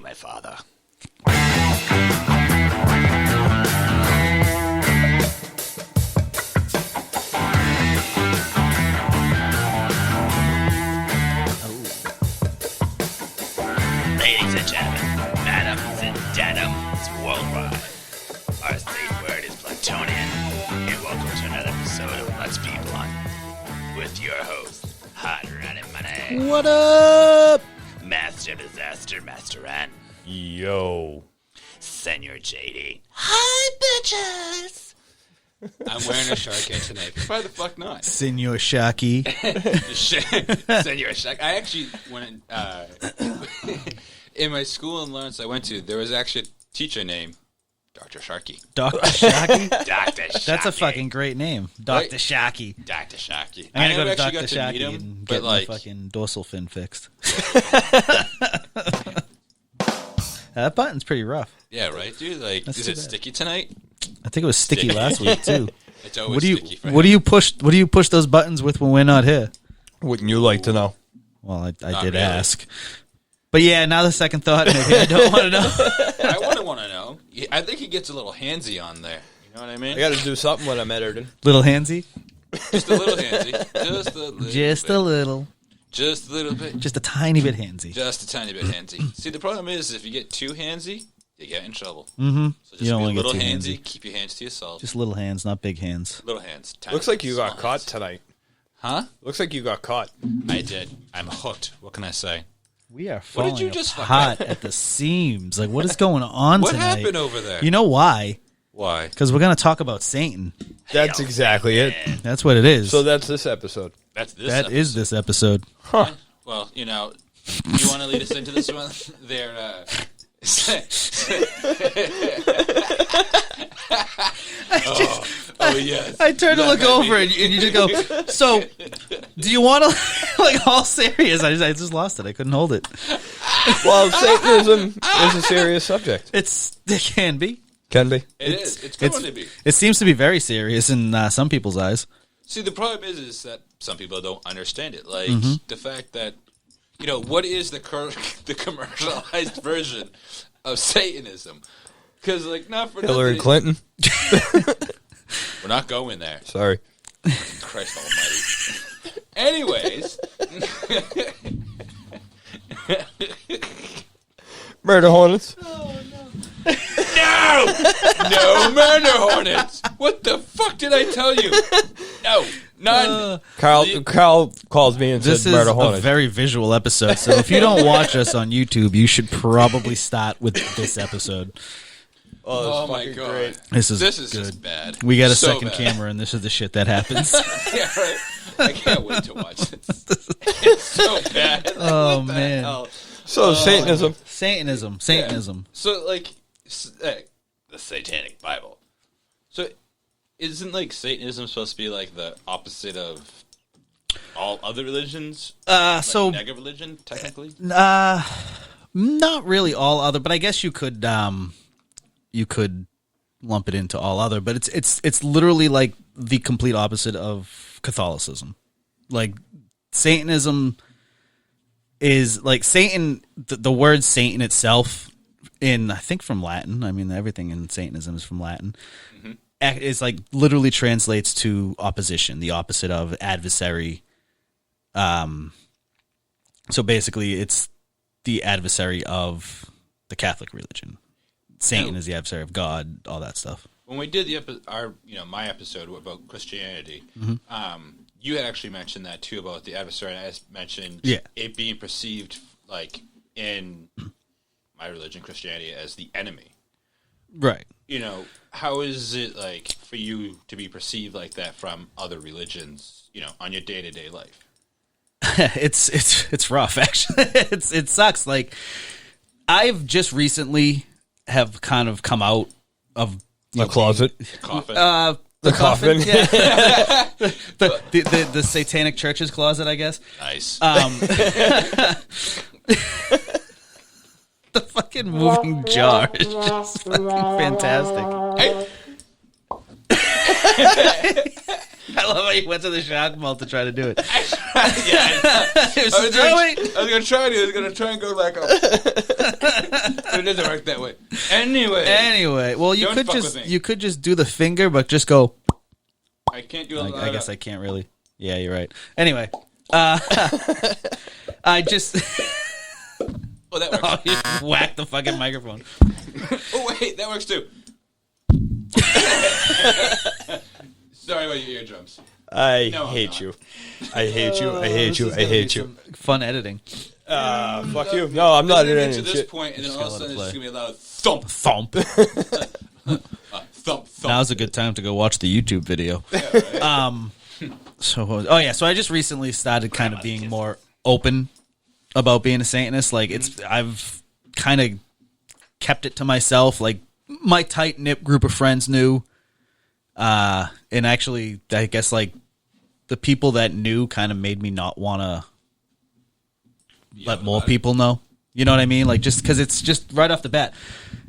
my father. Ladies and gentlemen, madams and denims worldwide, our safe word is Plutonian, and welcome to another episode of Let's Be Blunt, with your host, Hot Running Money. What up? Master Disaster, Master N. Yo. Senor JD. Hi, bitches. I'm wearing a Sharky tonight. Why the fuck not? Senor Shocky. Senor Shark. I actually went in my school in Lawrence I went to, there was actually a teacher named Dr. Sharky. Dr. Shocky? Dr. Shocky. That's a fucking great name. Dr. Right? Shocky. Dr. Shocky. I'm I gonna never go to actually Dr. got to meet Shocky him, and but get my like, fucking dorsal fin fixed. That button's pretty rough. yeah, right, dude? Like, That's is too it bad. sticky tonight? I think it was sticky last week too. It's always What do you sticky for what do him. you push those buttons with when we're not here? Wouldn't you like to know? Well, I Not did really. ask. But yeah, now the second thought, maybe I don't want to know. I wouldn't want to know. I think he gets a little handsy on there. You know what I mean? I got to do something when I'm editing. Little handsy? Just a little handsy. Just a little Just bit. a little. Just a little bit. Just a tiny bit handsy. Just a tiny bit handsy. See, the problem is if you get too handsy, you get in trouble. Mm-hmm. So just You don't be a wanna get little too handsy. handsy. Keep your hands to yourself. Just little hands, not big hands. Little hands. Tiny, Looks like you got small caught hands. tonight. Huh? Looks like you got caught. I did. I'm hooked. What can I say? We are What did falling you just fuck apart at the seams. Like, what is going on What tonight? happened over there? You know why? Why? Because we're going to talk about Satan. That's exactly it. That's what it is. So that's this episode. That's this. That is this episode. Huh. Well, you know, you want to lead us into this one? There. Oh yes. I turned to look over and you just go, so, do you want to, like, all serious? I just lost it. I couldn't hold it. Well, Satanism is a serious subject. It can be. Can be. It is. It's going to be. It seems to be very serious in some people's eyes. See, the problem is that some people don't understand it. Like Mm-hmm. the fact that, you know, what is the commercialized version of Satanism? Because, like, not for Hillary nothing, Clinton. we're not going there. Sorry. Christ Almighty. Anyways, Murder hornets. no murder hornets. What the fuck did I tell you? No, none. Carl calls me and This said is murder a hornets. very visual episode, so if you don't watch us on YouTube, you should probably start with this episode. Oh my god, great. This is this is good. just bad. We got a So second bad. camera, and this is the shit that happens. Yeah, right. I can't wait to watch this. It's so bad. Oh, What the man. hell? So Satanism. Satanism. So, like, the Satanic Bible. So, isn't, like, Satanism supposed to be, like, the opposite of all other religions? So Negative religion, technically? not really all other, but I guess you could lump it into all other. But it's literally like the complete opposite of Catholicism. Like Satanism is like Satan. The word Satan itself, I think from Latin. I mean, everything in Satanism is from Latin. Mm-hmm. It's like literally translates to opposition, the opposite of adversary. So basically, it's the adversary of the Catholic religion. Satan is the adversary of God, all that stuff. When we did my episode about Christianity, you had actually mentioned that too about the adversary, and I mentioned it being perceived like in my religion, Christianity, as the enemy. Right. You know, how is it like for you to be perceived like that from other religions? You know, on your day-to-day life. It's rough, actually. It sucks. Like I've just recently have kind of come out of The closet. Coffin. The coffin. Yeah. the satanic church's closet, I guess. Nice. The fucking moving jar is just fucking fantastic. Hey. I love how you went to the shock mall to try to do it. Yeah, It was just, "Oh, wait." I was gonna try and go back up. But it doesn't work that way. Anyway, well, you Don't could fuck just with me. you could just do the finger, but just go. I can't do it. I guess I can't really. Yeah, you're right. Anyway, I just. Oh, that works. You whack the fucking microphone. Oh, wait, that works too. Sorry about your eardrums. I No, I'm hate not. you. I hate you. I hate you. I hate you. Fun editing. Fuck you. No, I'm not Getting in to any this shit. point, and then all of a sudden let it's it going to be a loud thump, Thump. thump, thump. Now's a good time to go watch the YouTube video. Yeah, right? So I just recently started kind of being more open about being a Satanist. Like I've kind of kept it to myself. Like my tight knit group of friends knew, and actually, I guess like the people that knew kind of made me not want to let more people know. You know what I mean? Like just because it's just right off the bat,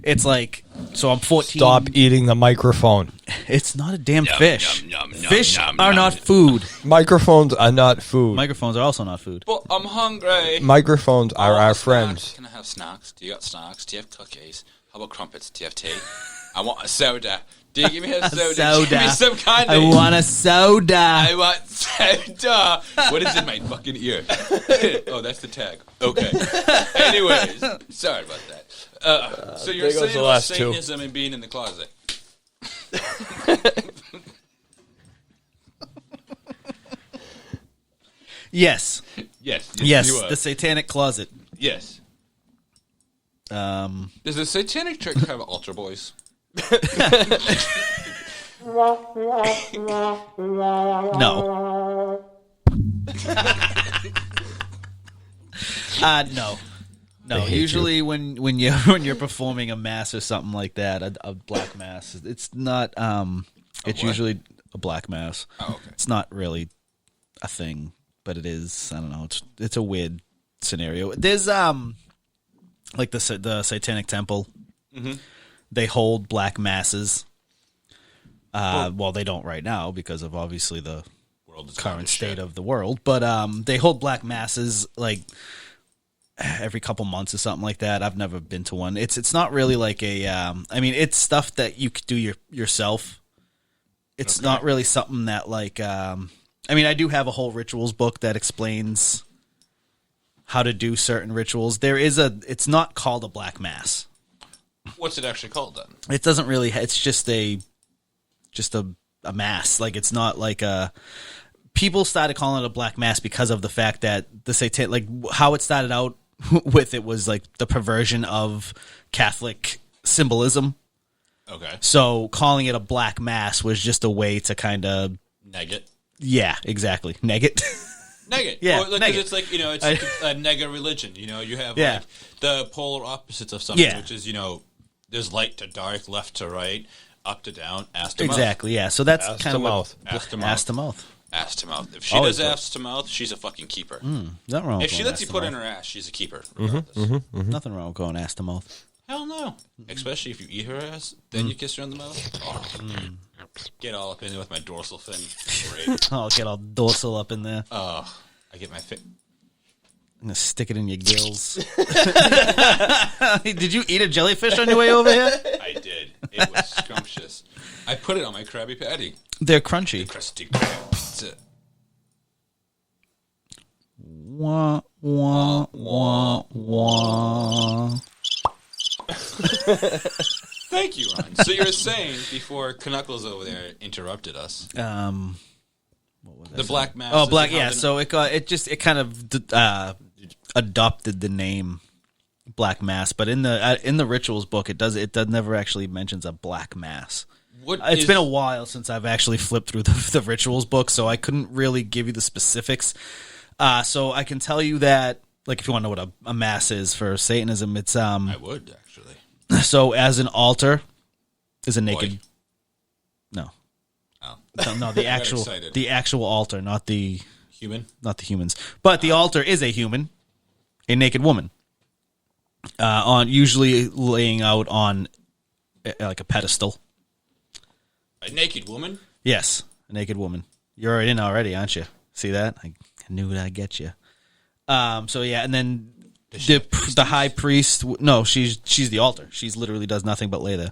it's like so I'm 14. Stop eating the microphone. It's not a damn Yum, fish. yum, yum, yum, Fish yum, are yum. not food. Microphones are not food. Microphones are also not food. But I'm hungry. Microphones are our Snacks. friends. Can I have snacks? Do you got snacks? Do you have cookies? How about crumpets? Do you have tea? I want a soda. Do you give me a soda? Soda. Give me some candy. I want a soda. I want soda. What is in my fucking ear? Oh, that's the tag. Okay. Anyways, sorry about that. So you're there goes saying the about last two. Satanism and being in the closet. Yes. Yes. Yes. You are. The satanic closet. Yes. Um, Does the Satanic Church have altar boys? no. No. No. hate Usually when you're performing a mass or something like that, a black mass, it's not it's what? usually a black mass. Oh, okay. It's not really a thing, but it is. I don't know. It's a weird scenario. There's like the Satanic Temple. Mm-hmm. They hold black masses. Well, they don't right now because of obviously the World is current state shit. of the world. But they hold black masses like every couple months or something like that. I've never been to one. It's not really like a. I mean, it's stuff that you could do yourself. It's not really something that like. I mean, I do have a whole rituals book that explains how to do certain rituals. It's not called a black mass. What's it actually called then? It doesn't really. It's just a mass. Like it's not like a. People started calling it a black mass because of the fact that the Satan, like how it started out with it was like the perversion of Catholic symbolism. Okay. So calling it a black mass was just a way to kind of. Neg it. Yeah, exactly. Neg it. Neg it. Yeah, Well, like, neg 'cause it. it's like, it's like a nega religion. You have Yeah. like the polar opposites of something, Yeah. which is, there's light to dark, left to right, up to down, ass to mouth. Exactly. Yeah. So that's Ass kind to of what- mouth. Ass to mouth. Ass to mouth. Ass to mouth. If she Always does good. ass to mouth, she's a fucking keeper. Nothing wrong. If with she going lets ass you to put in mouth. her ass, she's a keeper. Regardless. Nothing wrong with going ass to mouth. Hell no. Especially if you eat her ass, then you kiss her on the mouth. Oh. Get all up in there with my dorsal fin. Great. I'll get all dorsal up in there. Oh, I get my fit. I'm gonna stick it in your gills. Did you eat a jellyfish on your way over here? I did. It was scrumptious. I put it on my Krabby Patty. They're crunchy. Crusty crab pizza. Wah, wah, wah, wah. Thank you, Ron. So you were saying before Knuckles over there interrupted us. What was The that? black mass. Oh, is black. how Yeah. the- So it kind of adopted the name Black Mass, but in the rituals book, it never actually mentions a black mass. It's been a while since I've actually flipped through the rituals book, so I couldn't really give you the specifics. So I can tell you that, like, if you want to know what a mass is for Satanism, it's I would actually. so as an altar is a naked. Boy. No, Oh, no, excited. the actual altar, not the human. humans, but the altar is a human, a naked woman, on usually laying out on like a pedestal. A naked woman. Yes, a naked woman. You're in already, aren't you? See that? I knew I'd get you. So yeah, and then The high priest. No, she's the altar. She's literally does nothing but lay there.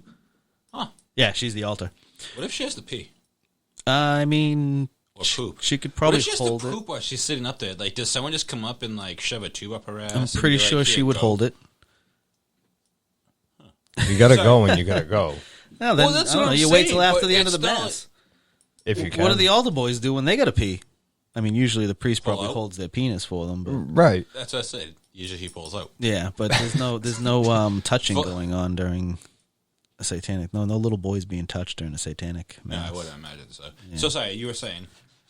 Huh. Yeah, she's the altar. What if she has to pee? I mean, or poop? She could probably what if she hold has to it. poop while she's sitting up there? Like, does someone just come up and like shove a tube up her ass? I'm pretty sure she would hold it. You gotta go when you gotta go. No, then Well, that's I don't what know. I'm You wait till saying, after but the end of the it's not mass. If you can. What do the altar boys do when they gotta pee? I mean, usually the priest probably out? holds their penis for them, but Right. That's what I said. Usually he pulls out. yeah, but there's no touching going on during a satanic. No little boys being touched during a satanic No, mass. I wouldn't imagine so. Yeah. So sorry, you were saying.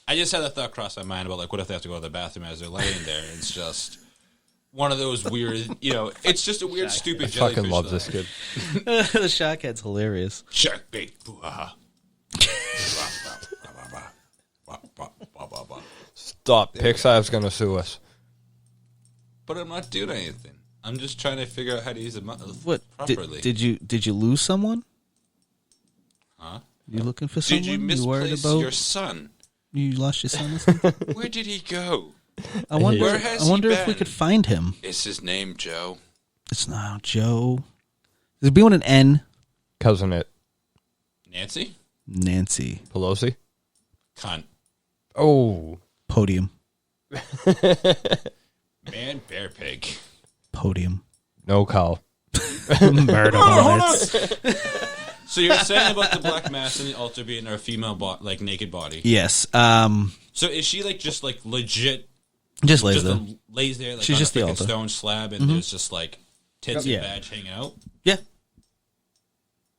I just had that thought cross my mind about like, what if they have to go to the bathroom as they're laying there? It's just one of those weird, it's just a weird, stupid I jellyfish. fucking love this kid. The shockhead's hilarious. Shark bait. Stop. Pixar's gonna sue us. But I'm not doing anything. I'm just trying to figure out how to use it What properly. did you lose someone? Huh? You looking for someone? Did you worried misplace about your son? you lost your son? Or something? Where did he go? I wonder. Where has I wonder he if we been? could find him. Is his name Joe? It's not Joe. Does it be with an N? Cousin it. Nancy? Nancy. Pelosi. Cunt. Oh. Podium. Man, bear pig. Podium. No cow. Murder hornets. So you're saying about the black mass and the altar being her female, naked body. Yes. So is she just legit? Just lays Just there. lays there. Like, She's on just a the freaking altar. stone slab, and there's just like tits Yeah. and badge hanging out. Yeah.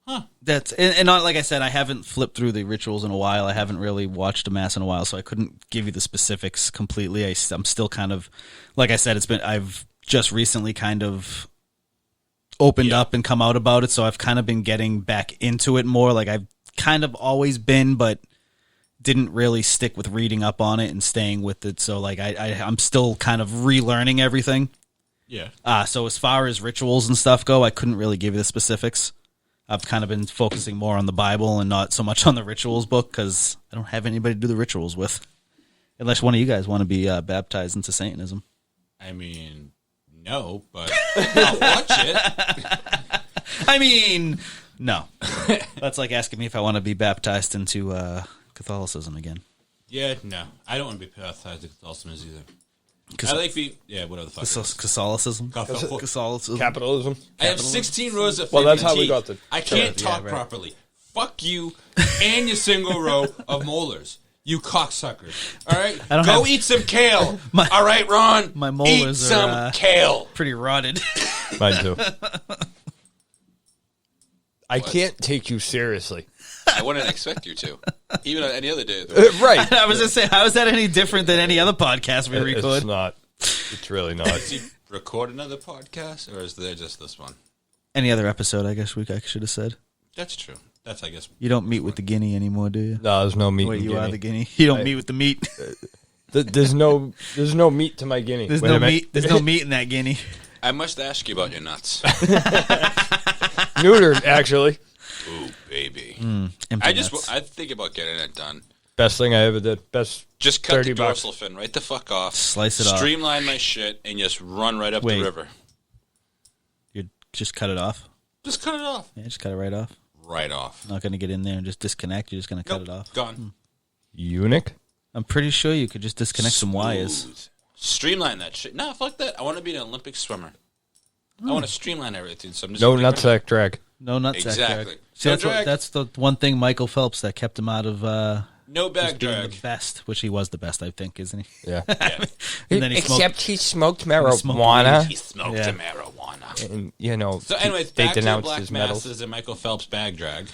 Huh. That's and not like I said, I haven't flipped through the rituals in a while. I haven't really watched a mass in a while, so I couldn't give you the specifics completely. I'm still kind of, like I said, I've just recently kind of opened up and come out about it, so I've kind of been getting back into it more. Like I've kind of always been, but didn't really stick with reading up on it and staying with it. So like I'm still kind of relearning everything. Yeah. So as far as rituals and stuff go, I couldn't really give you the specifics. I've kind of been focusing more on the Bible and not so much on the rituals book because I don't have anybody to do the rituals with. Unless one of you guys want to be baptized into Satanism. I mean, no, but I'll watch it. I mean, no. That's like asking me if I want to be baptized into Catholicism again. Yeah, no. I don't want to be baptized in Catholicism either. I like whatever the fuck. Catholicism? Catholicism. Capitalism. I have 16 rows of Well, that's how we teeth. got the- I can't Yeah, talk right. properly. Fuck you and your single row of molars. You cocksuckers. All right? I don't Go have- eat some kale. All right, Ron? My molars eat some are, kale. Pretty rotted. Mine too. I can't take you seriously. I wouldn't expect you to. Even on any other day. Right. I was going to say, how is that any different than any other podcast we It's record? not. It's really not. Does he record another podcast, or is there just this one? Any other episode, I guess I should have said. That's true. That's, I guess. You don't meet with the guinea anymore, do you? No, there's no meat Wait, in you guinea. are the guinea. You don't meet with the meat. There's no meat to my guinea. There's Wait no a minute. meat. There's no meat in that guinea. I must ask you about your nuts. Neutered, actually. Ooh, baby. Empty nuts. I think about getting it done. Best thing I ever did. Best. Just cut the $30. dorsal fin right the fuck off. Slice it off. Streamline my shit and just run right up Wait. the river. You just cut it off. Just cut it off. Yeah, just cut it right off. Right off. Not going to get in there and just disconnect. You're just going to cut Nope, it off. Gone. Eunuch? I'm pretty sure you could just disconnect some wires. Smooth. Streamline that shit. No, fuck that. I want to be an Olympic swimmer. I want to streamline everything. So I'm just No gonna- nutsack drag. No nutsack Exactly. drag. See, No that's, drag. that's the one thing Michael Phelps that kept him out of No bag just being drag. the best, which he was the best, I think, isn't he? Yeah. Yeah. And then he smoked. he smoked smoked marijuana. He smoked Yeah. a marijuana. And, you know, So anyways, they back to the denounced Black his medals. Masses and Michael Phelps bag drag.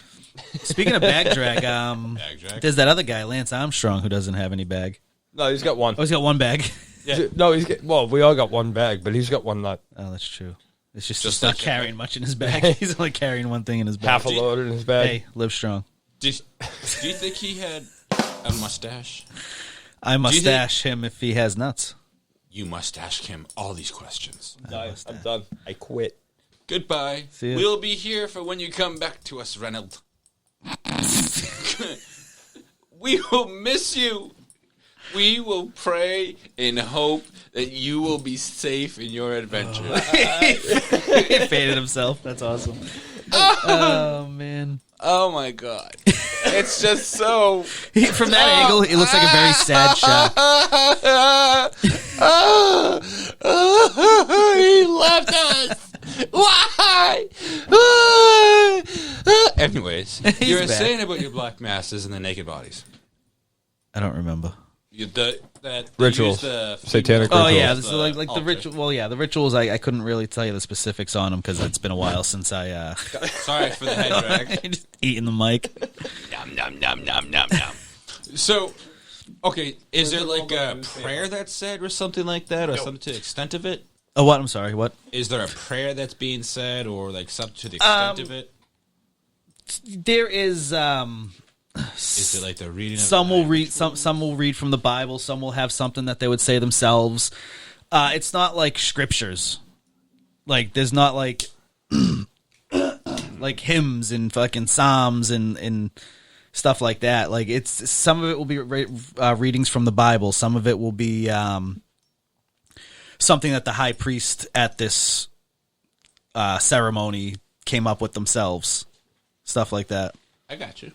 Speaking of bag drag, Bag drag. there's that other guy, Lance Armstrong, who doesn't have any bag. No, he's got one. Oh, he's got one bag. Yeah. No, well, we all got one bag, but he's got one nut. Oh, that's true. It's just Just he's not like- carrying much in his bag. He's only carrying one thing in his bag. Half a load in his bag. Hey, live strong. Do you think he had a mustache? I Do you mustache him if he has nuts. You must ask him all these questions. No, I'm done. I quit. Goodbye. See ya. We'll be here for when you come back to us, Reynolds. We will miss you. We will pray and hope that you will be safe in your adventure. He faded himself. That's awesome. Oh man. Oh my god. It's just so... From that angle, it looks like a very sad shot. He left us. Why? Anyways, you were back. saying about your black masses and the naked bodies. I don't remember. Rituals. Satanic Oh rituals. yeah, so like the ritual. Well, yeah, the rituals. I couldn't really tell you the specifics on them because it's been a while since I. Sorry for the head drag. Just eating the mic. Nom nom nom nom nom nom. So, okay, is there like a prayer that's said or something like that, or something to the extent of it? Oh, what? I'm sorry. What? Is there a prayer that's being said, or like something to the extent of it? There is. Is it like the reading? Some will read. Some will read from the Bible. Some will have something that they would say themselves. It's not like scriptures. Like there's not like like hymns and fucking psalms and stuff like that. Like it's some of it will be readings from the Bible. Some of it will be something that the high priest at this ceremony came up with themselves. Stuff like that. I got you.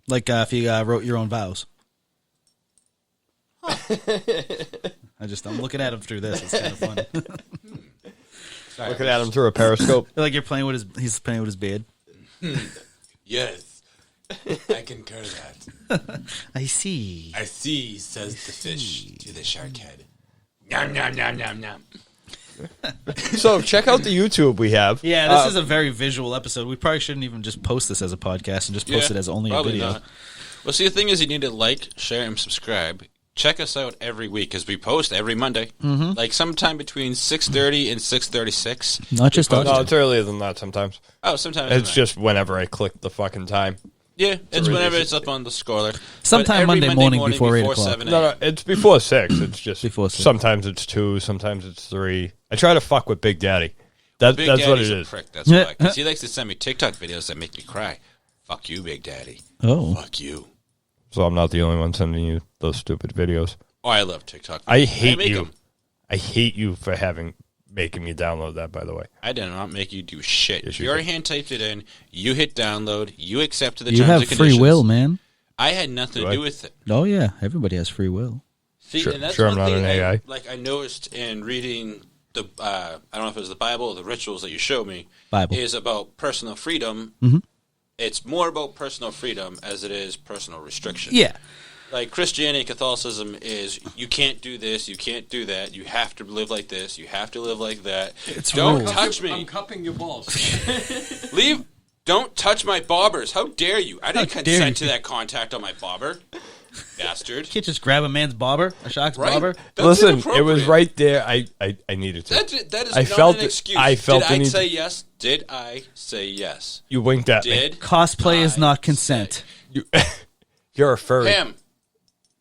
Like if you wrote your own vows. I'm looking at him through this. It's kind of funny. Looking at him through a periscope. Like he's playing with his beard. Yes, I concur that. I see. I see, says the fish to the shark head. Nom nom nom nom nom. So check out the YouTube we have. Yeah, this is a very visual episode. We probably shouldn't even just post this as a podcast and just post it as only a video. Not. Well, see, the thing is, you need to like, share, and subscribe. Check us out every week because we post every Monday, like sometime between 6:30 and 6:36. Not just us. No, it's earlier than that sometimes. Oh, sometimes It's just whenever I click the fucking time. yeah. It's whenever it's up on the scorer. Sometime But every Monday morning before 8 o'clock. 7 No, it's before 6. It's just Before 6. Sometimes it's 2, sometimes it's 3. I try to fuck with Big Daddy. Big That's what it Daddy's a is. prick, that's why. Because he likes to send me TikTok videos that make me cry. Fuck you, Big Daddy. Oh. Fuck you. So I'm not the only one sending you those stupid videos. Oh, I love TikTok. I hate make you. 'em. I hate you for making me download that, by the way. I did not make you do shit. Yes, You you already did. hand typed it in. You hit download. You accepted the You terms have and free conditions. will, man. I had nothing Do to I? do with it. Oh yeah, everybody has free will. See, Sure- and that's sure one I'm not thing an AI. I noticed in reading the I don't know if it was the Bible or the rituals that you showed me. Bible. Is about personal freedom. Mhm. It's more about personal freedom as it is personal restriction. Yeah. Like Christianity and Catholicism is you can't do this, you can't do that, you have to live like this, you have to live like that. It's Don't rules. touch me. I'm cupping your balls. Leave. Don't touch my bobbers. How dare you? I didn't How dare consent you. to that contact on my bobber. Bastard. You can't just grab a man's bobber, a shark's Right? bobber. That's Listen, it inappropriate. was right there. I needed to. That is I not felt an it- excuse. I felt Did the I need- say yes? Did I say yes? You winked at me. Did Cosplay is I not consent. You, you're a furry. Pam,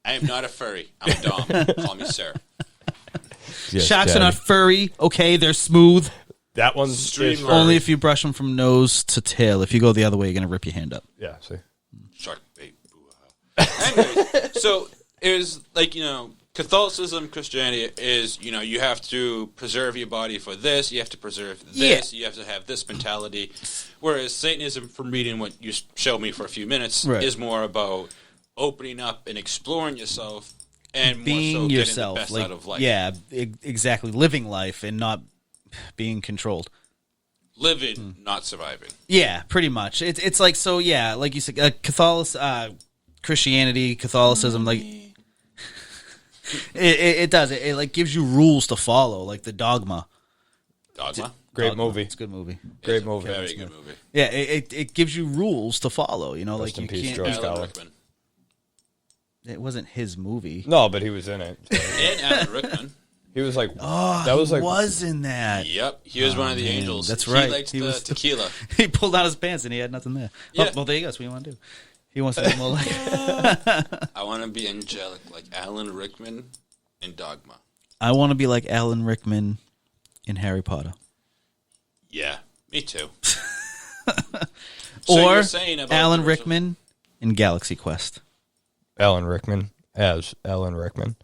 I am not a furry. I'm a dom. Call me sir. Yes, Sharks Daddy. are not furry. Okay, they're smooth. That one's Streamline. furry. Only if you brush them from nose to tail. If you go the other way, you're gonna rip your hand up. Yeah, see. Shark bait. Anyways, so it was like, Catholicism, Christianity is, you have to preserve your body for this, you have to preserve this, you have to have this mentality. Whereas Satanism, from reading what you showed me for a few minutes, Right. is more about opening up and exploring yourself and Being more so yourself, getting the best out of life. yeah, exactly. Living life and not being controlled. Living, not surviving. Yeah, pretty much. It's like, so yeah, like you said, Christianity, Catholicism, like it does. It like gives you rules to follow, like the Dogma. Dogma? Great Dogma. movie. It's a good movie. Great It's a movie. Very good movie. Yeah, it gives you rules to follow. Rest Like in you peace, can't. George. Alan Scholar. Rickman. It wasn't his movie. No, but he was in it. And Alan Rickman. He was like, Oh, that was he like, was in that. Yep, he was one of the man, angels. that's right. He liked He the was- tequila. He pulled out his pants and he had nothing there. Yeah. Oh, well, there you go. That's what you want to do. He wants to be more like. I want to be angelic like Alan Rickman in Dogma. I want to be like Alan Rickman in Harry Potter. Yeah, me too. So Or you're saying about Alan the original- Rickman in Galaxy Quest. Alan Rickman as Alan Rickman.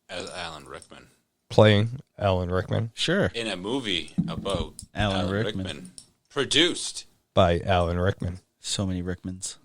As Alan Rickman. Playing Alan Rickman. Sure. In a movie about Alan Rickman. Produced by Alan Rickman. So many Rickmans.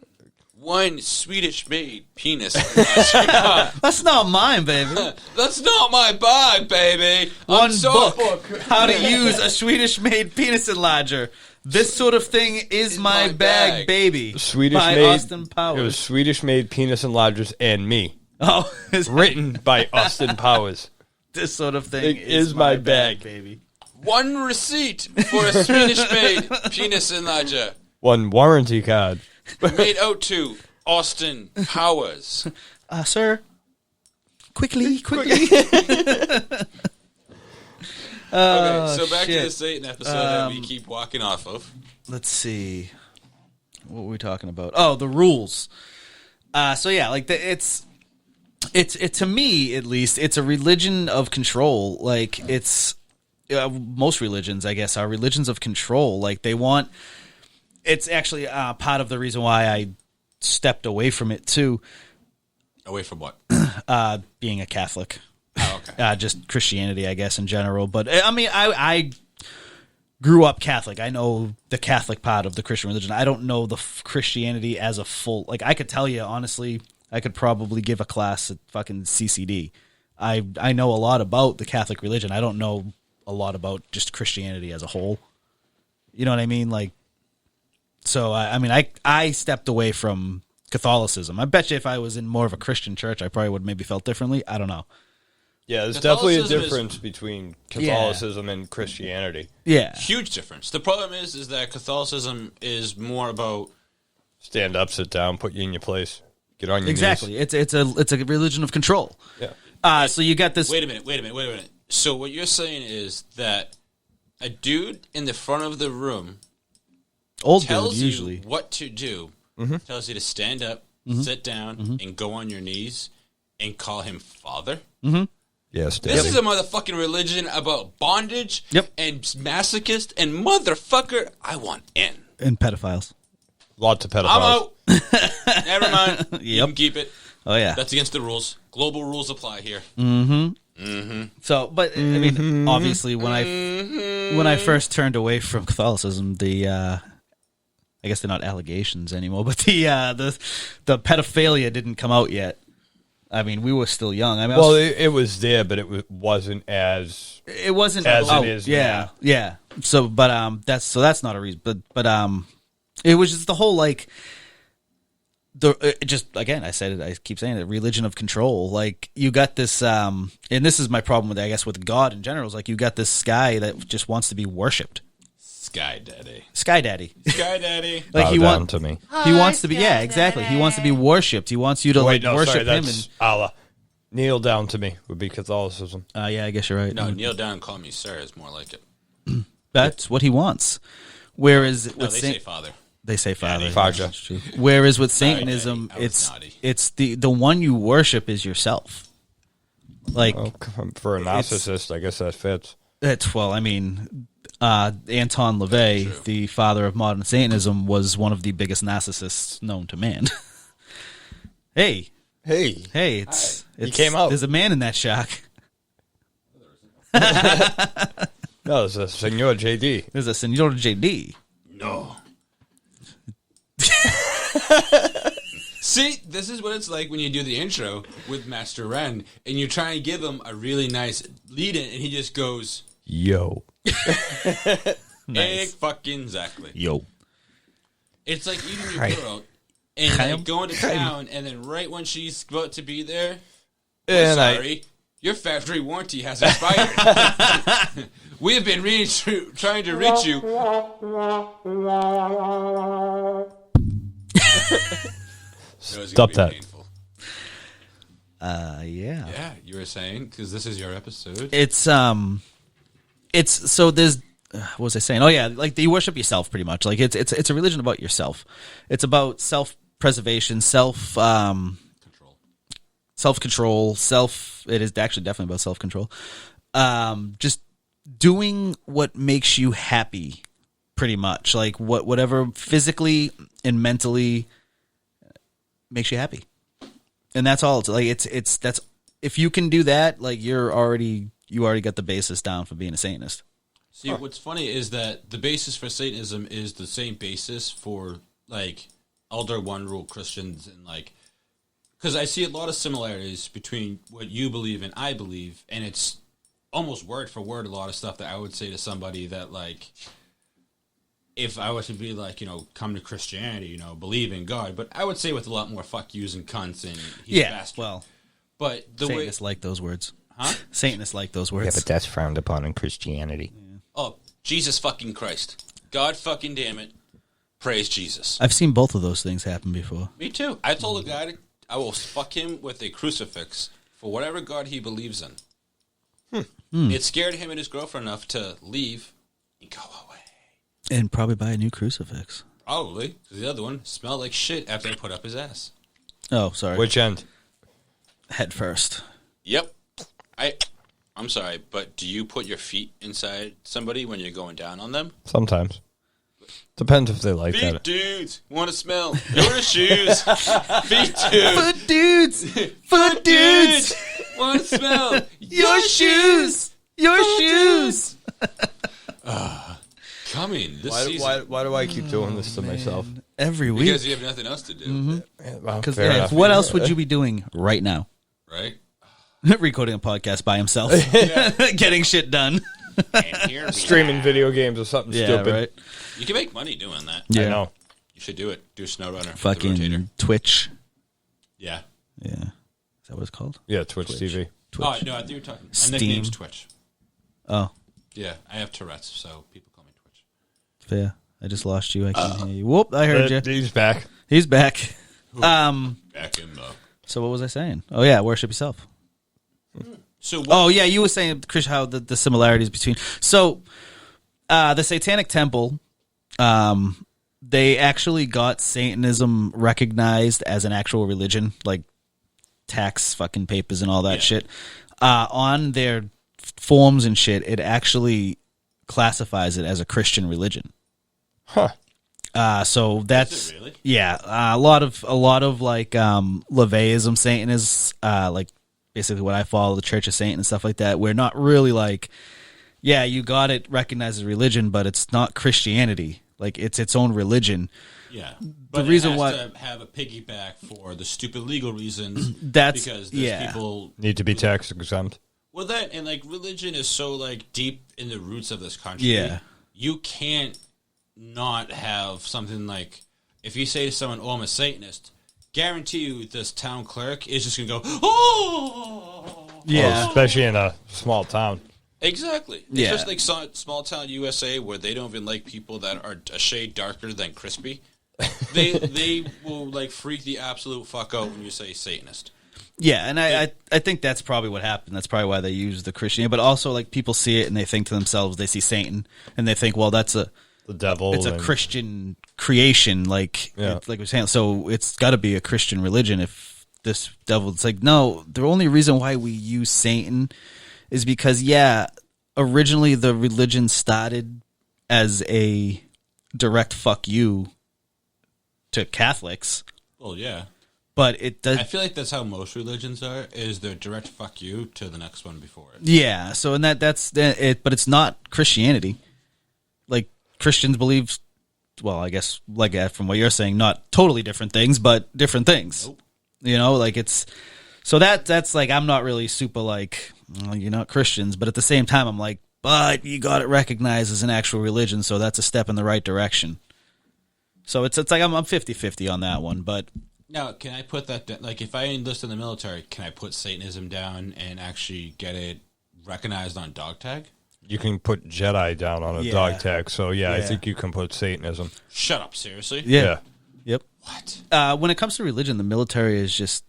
One Swedish-made penis. That's not mine, baby. That's not my bag, baby. One book. How to use a Swedish-made penis enlarger. This sort of thing is my bag, baby. By Austin Powers. It was Swedish-made penis enlargers and me. Oh, written by Austin Powers. This sort of thing is my bag, baby. One receipt for a Swedish-made penis enlarger. One warranty card. Made out to Austin Powers. Sir, quickly. Okay, so back to the Satan episode that we keep walking off of. Let's see. What were we talking about? Oh, the rules. So yeah, like it's to me at least, it's a religion of control. Like it's most religions, I guess, are religions of control. Like they want. It's actually part of the reason why I stepped away from it too. Away from what? Being a Catholic. Oh, okay. Just Christianity, I guess, in general. But I mean, I grew up Catholic. I know the Catholic part of the Christian religion. I don't know the Christianity as a full. Like I could tell you honestly, I could probably give a class at fucking CCD. I know a lot about the Catholic religion. I don't know a lot about just Christianity as a whole. You know what I mean? Like. So, I mean, I stepped away from Catholicism. I bet you if I was in more of a Christian church, I probably would maybe felt differently. I don't know. Yeah, there's definitely a difference between Catholicism and Christianity. Yeah. Huge difference. The problem is that Catholicism is more about... Stand up, sit down, put you in your place. Get on your exactly. knees. It's a religion of control. Yeah. So you got this... Wait a minute. So what you're saying is that a dude in the front of the room... Old tells dude, usually. you what to do, tells you to stand up, sit down, and go on your knees, and call him father. Yes, this is a motherfucking religion about bondage and masochist and motherfucker. I want in. And pedophiles. Lots of pedophiles. I'm out. Never mind. You can keep it. Oh, yeah. That's against the rules. Global rules apply here. So, but, I mean, obviously, when I first turned away from Catholicism, I guess they're not allegations anymore, but the pedophilia didn't come out yet. I mean, we were still young. I mean, it was there, but it wasn't as it wasn't as it is now. Yeah. So, but that's not a reason. But it was just the whole like just again, I said it. I keep saying it. Religion of control. Like you got this, and this is my problem with I guess with God in general. Is like you got this guy that just wants to be worshipped. Sky Daddy. Like he wants to me. He wants to be. Yeah, exactly. He wants to be worshipped. He wants you to worship him. And Allah. Kneel down to me would be Catholicism. Yeah, I guess you're right. No, kneel down and call me sir is more like it. That's what he wants. Whereas they say father. They say father. Faja. Whereas with Satanism, it's the one you worship is yourself. Like for a narcissist, I guess that fits. I mean, Anton LaVey, the father of modern Satanism, was one of the biggest narcissists known to man. Hey, it's he came out. There's a man in that shack. No, there's a Senor JD. There's a Senor JD. No. See, this is what it's like when you do the intro with Master Ren, and you try and give him a really nice lead-in, and he just goes, "Yo." Nice. Fucking exactly. Yo. It's like eating your girl and like going to town, and then right when she's about to be there, your factory warranty has expired. We have been trying to reach you. Stop that. Painful. Yeah. Yeah, you were saying because this is your episode. It's so there's what was I saying? Oh yeah, like you worship yourself pretty much. Like it's a religion about yourself. It's about self-preservation, self-control. It is actually definitely about self-control. Just doing what makes you happy, pretty much. Like whatever physically and mentally makes you happy. And that's all. It's like that's if you can do that, like you already got the basis down for being a Satanist. See, what's funny is that the basis for Satanism is the same basis for like Elder One Rule Christians and like, because I see a lot of similarities between what you believe and I believe, and it's almost word for word a lot of stuff that I would say to somebody that like, if I was to be like, come to Christianity, believe in God, but I would say with a lot more fuck yous and cunts and he's a bastard. Well, but the Satanists like those words. Huh? Satanists like those words. Yeah, but that's frowned upon in Christianity. Yeah. Oh, Jesus fucking Christ. God fucking damn it. Praise Jesus. I've seen both of those things happen before. Me too. I told a guy I will fuck him with a crucifix for whatever God he believes in. It scared him and his girlfriend enough to leave and go away. And probably buy a new crucifix. Probably. The other one smelled like shit after I put up his ass. Oh, sorry. Which end? Head first. Yep. I'm sorry, but do you put your feet inside somebody when you're going down on them? Sometimes. Depends if they like Feet that. dudes, want to smell your shoes. Feet dudes. Foot dudes! Foot dudes! Want to smell Your shoes! Your shoes! Coming this season. Why do I keep doing this to myself? Every week. Because you have nothing else to do. Well, Because fair enough. what else would you be doing right now? Right? Recording a podcast by himself. Getting shit done. And here we Streaming are. video games or something stupid. Right? You can make money doing that. Yeah. I know. You should do it. Do SnowRunner. with the rotator. Fucking Twitch. Yeah. Yeah. Is that what it's called? Yeah, Twitch TV. Twitch. Oh, no, I think you were talking. My Steam. nickname's Twitch. Oh, Yeah, I have Tourette's, so people call me Twitch. fair. I just lost you. I can't hear you. Whoop, I heard you. He's back. He's back. Back in the... So what was I saying? Oh, yeah, worship yourself. So what, Oh, yeah, you were saying, Chris, how the similarities between... So, the Satanic Temple, they actually got Satanism recognized as an actual religion, like tax fucking papers and all that shit. On their forms and shit, it actually classifies it as a Christian religion. Huh. So that's Is it really? yeah, a lot of like LaVeism, Satanists, like basically what I follow, the Church of Satan and stuff like that. We're not really like, yeah, you got it recognized as religion, but it's not Christianity. Like it's its own religion. Yeah, but reason it has why- to have a piggyback for the stupid legal reasons. That's because there's people. Need to be tax exempt. Well, that and like religion is so like deep in the roots of this country. Yeah. You can't not have something like if you say to someone, "Oh, I'm a Satanist," guarantee you this town clerk is just gonna go, "Oh, yeah. Especially in a small town. Exactly. Yeah. It's just like small town USA where they don't even like people that are a shade darker than crispy. They will like freak the absolute fuck out when you say Satanist. Yeah, and I think that's probably what happened. That's probably why they use the Christianity. But also, like, people see it and they think to themselves, they see Satan, and they think, well, that's The devil. it's a and- Christian creation, like like we're saying. So it's got to be a Christian religion. If this devil, it's like, no. The only reason why we use Satan is because, originally the religion started as a direct fuck you to Catholics, well, yeah." but it does. I feel like that's how most religions are. Is they're direct fuck you to the next one before it. Yeah, so and that's it, but it's not Christianity. Like Christians believe, well, I guess like from what you're saying, not totally different things, but different things. Nope. You know, like it's so that's like I'm not really super like well, you're not Christians, but at the same time I'm like, but you got it recognized as an actual religion, so that's a step in the right direction. So it's like I'm 50-50 on that one, but Now, can I put that like if I enlist in the military, can I put Satanism down and actually get it recognized on dog tag? You can put Jedi down on a Yeah. dog tag. So, I Yeah. think you can put Satanism. Shut up, seriously? yeah. Yep. What? When it comes to religion, the military is just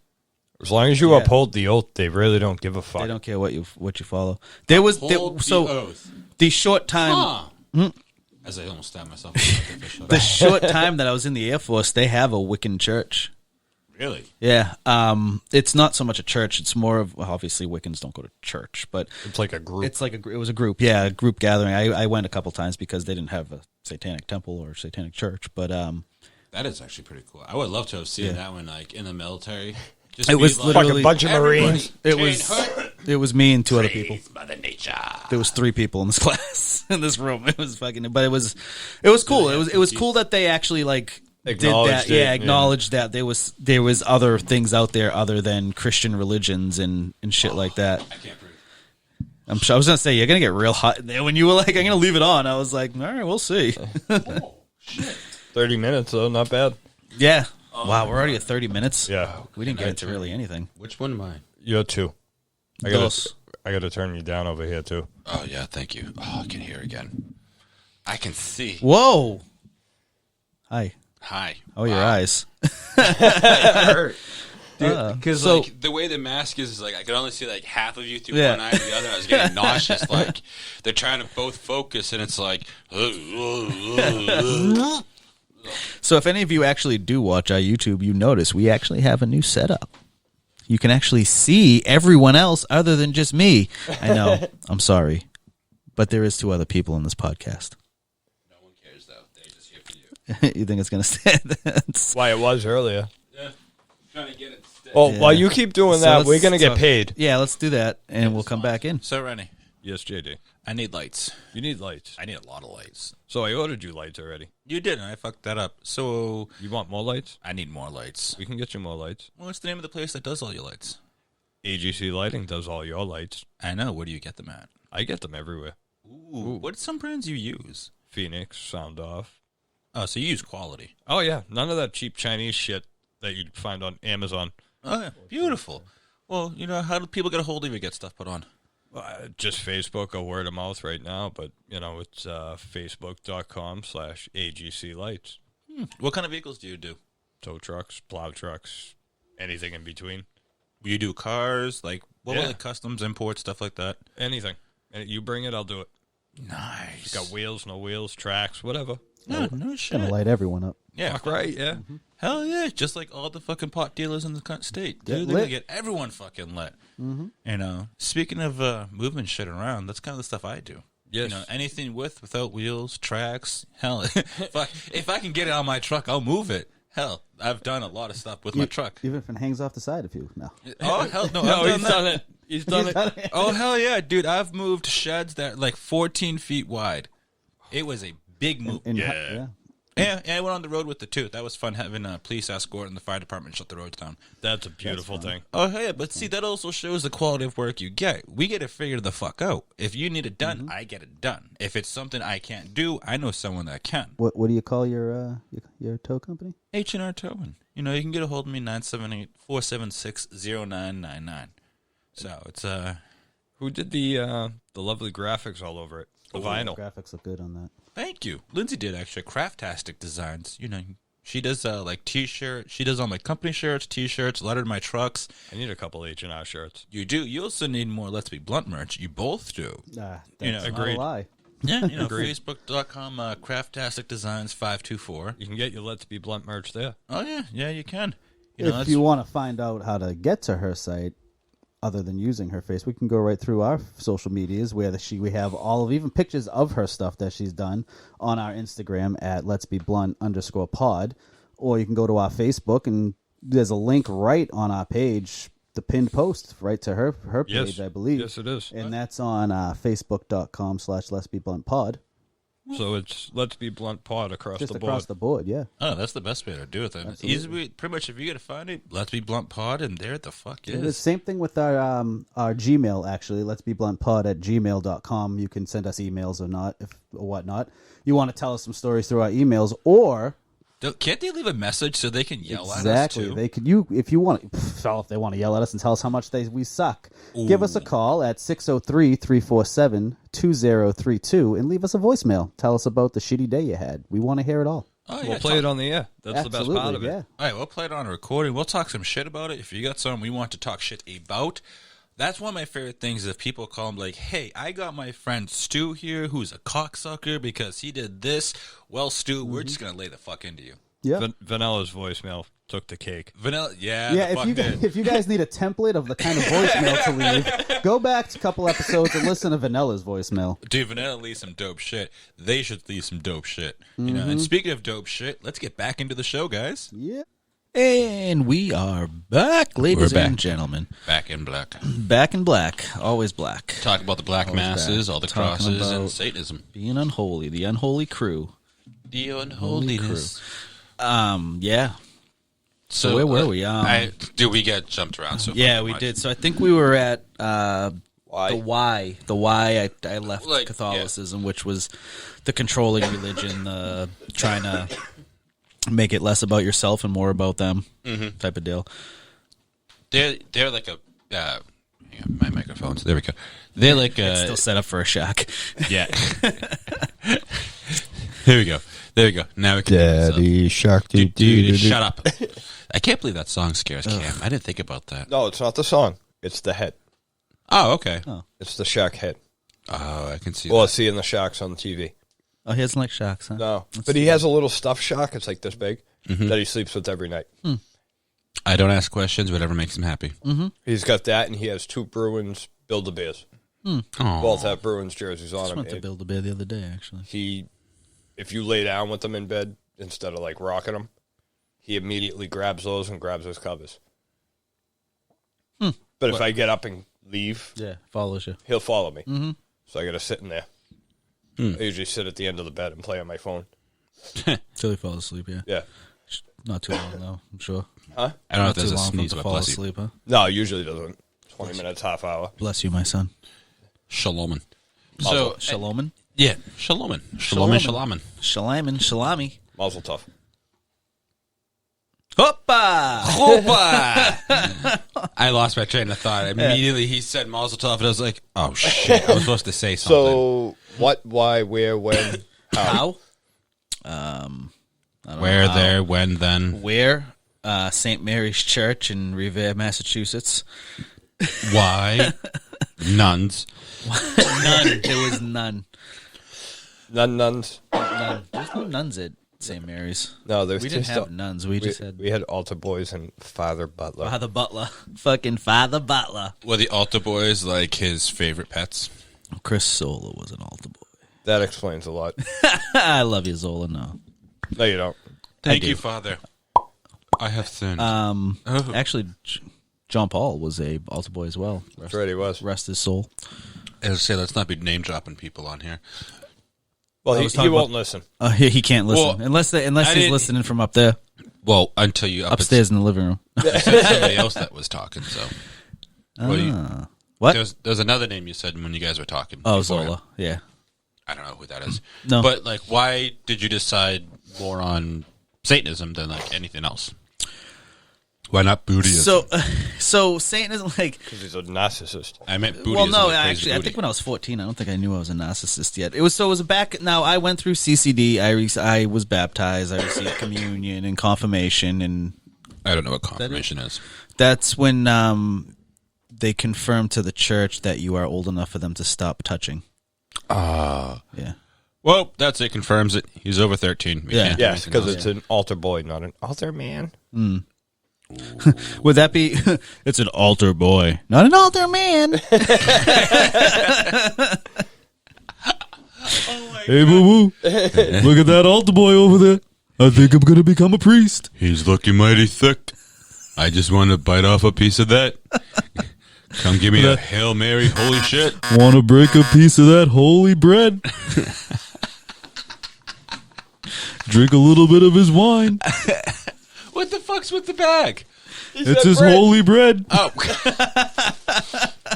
As long as you uphold the oath, they really don't give a fuck. they don't care what you follow. There was Hold the so oath. the short time Huh. As I almost stabbed myself. the short time that I was in the Air Force, they have a Wiccan church. Really? Yeah, it's not so much a church; it's more of well, obviously Wiccans don't go to church, but It's like a group. it's like it was a group, yeah, a group gathering. I went a couple times because they didn't have a satanic temple or satanic church, but That is actually pretty cool. I would love to have seen Yeah. that one like in the military. Just It be was like, literally- Fucking bunch of Marines. It was me and 2 other people. Mother Nature. There was 3 people in this class in this room. It was fucking, but it was cool. It was cool that they actually like Acknowledged did that. it, Acknowledged that there was other things out there other than Christian religions and shit like that. I can't breathe. I'm sure I was gonna say you're gonna get real hot in there when you were like, I'm gonna leave it on. I was like, all right, we'll see. Oh, shit. 30 minutes though, not bad. Yeah. Wow, we're already at 30 minutes. Yeah, We didn't get into really anything. Which one am I? you're 2. I Dos. gotta turn you down over here too. Oh yeah, thank you. Oh, I can hear again. I can see. Whoa. Hi. Hi. Oh, your eyes. Hurt. Dude, Because So- like the way the mask is like I could only see like half of you through Yeah. one eye and the other. I was getting nauseous. Like they're trying to both focus, and it's like. So if any of you actually do watch our YouTube, you notice we actually have a new setup. You can actually see everyone else other than just me. I know. I'm sorry. But there is 2 other people in this podcast. No one cares though. They're just here for you. You think it's going to stay? That's- Why it was earlier. Yeah. Trying to get it. Steady. Well, Yeah. while you keep doing So that, let's- we're gonna get so- paid. Yeah, let's do that, and we'll come back in. So Rennie, Yes, JD. I need lights. You need lights. I need a lot of lights. So I ordered you lights already. You did, and I fucked that up. So You want more lights? I need more lights. We can get you more lights. What's the name of the place that does all your lights? AGC Lighting does all your lights. I know. Where do you get them at? I get them everywhere. Ooh. What's some brands you use? Phoenix, Sound Off. Oh, so you use quality. Oh yeah, none of that cheap Chinese shit that you'd find on Amazon. Oh, yeah. Beautiful. Well, you know, how do people get a hold of you to get stuff put on? Just Facebook or word of mouth right now, but you know it's facebook.com/AGC Lights. What kind of vehicles do you do? Tow trucks, plow trucks, anything in between. You do cars, like what Yeah. about like customs, imports, stuff like that? Anything. And you bring it, I'll do it. Nice. Got wheels, no wheels, tracks, whatever. Yeah, no shit. Gonna light everyone up. Yeah, Fuck right, yeah. hell yeah, just like all the fucking pot dealers in the state. Get Dude, they're gonna lit. get everyone fucking lit. You know, speaking of moving shit around, that's kind of the stuff I do. Yes. You know, anything without wheels, tracks. Hell, if I can get it on my truck, I'll move it. Hell, I've done a lot of stuff with my truck. Even if it hangs off the side of you. No. Oh hell no! No, I've he's that. done it. He's done it. Oh hell yeah, dude! I've moved sheds that are like 14 feet wide. It was a big move. Yeah. Yeah, and I went on the road with the 2. That was fun having a police escort and the fire department shut the roads down. That's a beautiful thing. Oh yeah, but see that also shows the quality of work you get. We get it figured the fuck out. If you need it done, I get it done. If it's something I can't do, I know someone that can. What do you call your tow company? H&R Towing. You know, you can get a hold of me 978-476-0999. So it's Who did the lovely graphics all over it? The vinyl. Graphics look good on that. thank you. Lindsay did actually Craftastic designs. You know, she does like t-shirt. She does all my company shirts, t-shirts, lettered my trucks. I need a couple H&R shirts. You do. You also need more Let's Be Blunt merch. You both do. That's know, not agreed. a lie. Yeah, you know, Facebook.com, Craftastic Designs 524. You can get your Let's Be Blunt merch there. Oh, yeah. Yeah, you can. You know, If that's- you want to find out how to get to her site, other than using her face, we can go right through our social medias where we have all of even pictures of her stuff that she's done on our Instagram at Let's Be Blunt _pod, or you can go to our Facebook and there's a link right on our page, the pinned post right to her page, Yes. I believe. Yes, it is. And that's on facebook.com/Let's Be Blunt pod. So it's Let's Be Blunt Pod across Just the board. across the board, yeah. Oh, that's the best way to do it then. Absolutely. Easy, pretty much, if you got to find it, Let's Be Blunt Pod, and there the fuck The is. same thing with our Gmail, actually. Let's be bluntpod@gmail.com. You can send us emails or not, or whatnot. You want to tell us some stories through our emails, or Can't they leave a message so they can yell exactly, at us too? they could if you want, if they want to yell at us and tell us how much we suck. Give us a call at 603-347-2032 and leave us a voicemail. Tell us about the shitty day you had. We want to hear it all. Oh, yeah, We'll play it on the air. That's the best part of it. yeah. All right, we'll play it on a recording. We'll talk some shit about it. If you got something we want to talk shit about, that's one of my favorite things. If people call them like, "Hey, I got my friend Stu here, who's a cocksucker because he did this." Well, Stu, we're just gonna lay the fuck into you. Yeah. Vanilla's voicemail took the cake. Vanilla, yeah, Yeah, the fuck did. if you guys need a template of the kind of voicemail to leave, go back a couple episodes and listen to Vanilla's voicemail. Dude, Vanilla leaves some dope shit. They should leave some dope shit. You know. And speaking of dope shit, let's get back into the show, guys. Yeah. And we are back, ladies and gentlemen. Back in black. Back in black. Always black. Talk about the black masses, all the Talking crosses, and about Satanism. Being unholy. The unholy crew. The unholiness. Yeah. So where were we? We get jumped around so yeah, fucking we much. did. So I think we were at the Why? why I left Like, Catholicism, which was the controlling religion, trying to make it less about yourself and more about them type of deal. They're like a... hang on, my microphones. There we go. They're like a... It's still set up for a shock. Yeah. There we go. Now we can... Daddy Shark. Dude, shut up. I can't believe that song scares Cam. I didn't think about that. No, it's not the song. It's the head. Oh, okay. It's the shark head. Oh, I can see Well, that. seeing the sharks on the TV. Oh, he doesn't like shocks, huh? No, but he has a little stuffed shark. It's like this big that he sleeps with every night. I don't ask questions, whatever makes him happy. He's got that, and he has 2 Bruins Build-A-Bears. Oh. Both have Bruins jerseys on I them. went to build a bear the other day, actually. If you lay down with them in bed instead of like rocking them, he immediately grabs those and grabs his covers. But if I get up and leave, Yeah, follows you. he'll follow me. So I got to sit in there. I usually sit at the end of the bed and play on my phone. Till he falls asleep, yeah. Yeah. Not too long, though, I'm sure. Huh? I don't know Not if there's too a long for him sneeze, to but fall bless you. asleep, huh? No, it usually doesn't. 20 minutes, half hour. Bless you, my son. Shalomin. Muzzle. Shalomin? Yeah, Shalomin. Shalami. Muzzle tough. Hoppa! I lost my train of thought. Immediately he said Mazel Tov, and I was like, oh, shit. I was supposed to say something. So, what, why, where, when, how? How? I don't Where, know how. there, when, then. Where? St. Mary's Church in Revere, Massachusetts. Why? Nuns. None. There was none. Nuns. None. There's no nuns at St. Mary's. No, there's We didn't just have nuns. We just had we had altar boys and Father Butler. Father Butler. Fucking Father Butler. Were the altar boys like his favorite pets? Chris Sola was an altar boy. That explains a lot. I love you, Zola. No. No, you don't. Thank do. you, Father. I have sinned. Actually, John Paul was a altar boy as well. That's right, he was. Rest his soul. I was say, let's not be name dropping people on here. Well, was he talking won't listen. He can't listen Well, unless he's didn't- listening from up there, Well, until you up upstairs in the living room. It's somebody else that was talking. So, What? there was another name you said when you guys were talking. Oh, before. Zola. Yeah. I don't know who that is. No. But like, why did you decide more on Satanism than like anything else? Why not Buddhism? So Satanism, like, Because he's a narcissist. I meant Buddhism. well, no, like crazy actually, I booty. think when I was 14, I don't think I knew I was a narcissist yet. It was back. Now I went through CCD. I was baptized. I received communion and confirmation, and I don't know what confirmation is. that's when they confirmed to the church that you are old enough for them to stop touching. Yeah. Well, that's it. Confirms it. He's over 13. We Yeah. can't do Yes, anything because else. it's an altar boy, not an altar man. Would that be? It's an altar boy, not an altar man. Hey, boo boo! Look at that altar boy over there. I think I'm gonna become a priest. He's looking mighty thick. I just want to bite off a piece of that. Come give me a Hail Mary, holy shit. Want to break a piece of that holy bread? Drink a little bit of his wine. What the fuck's with the bag? It's his holy bread. Oh.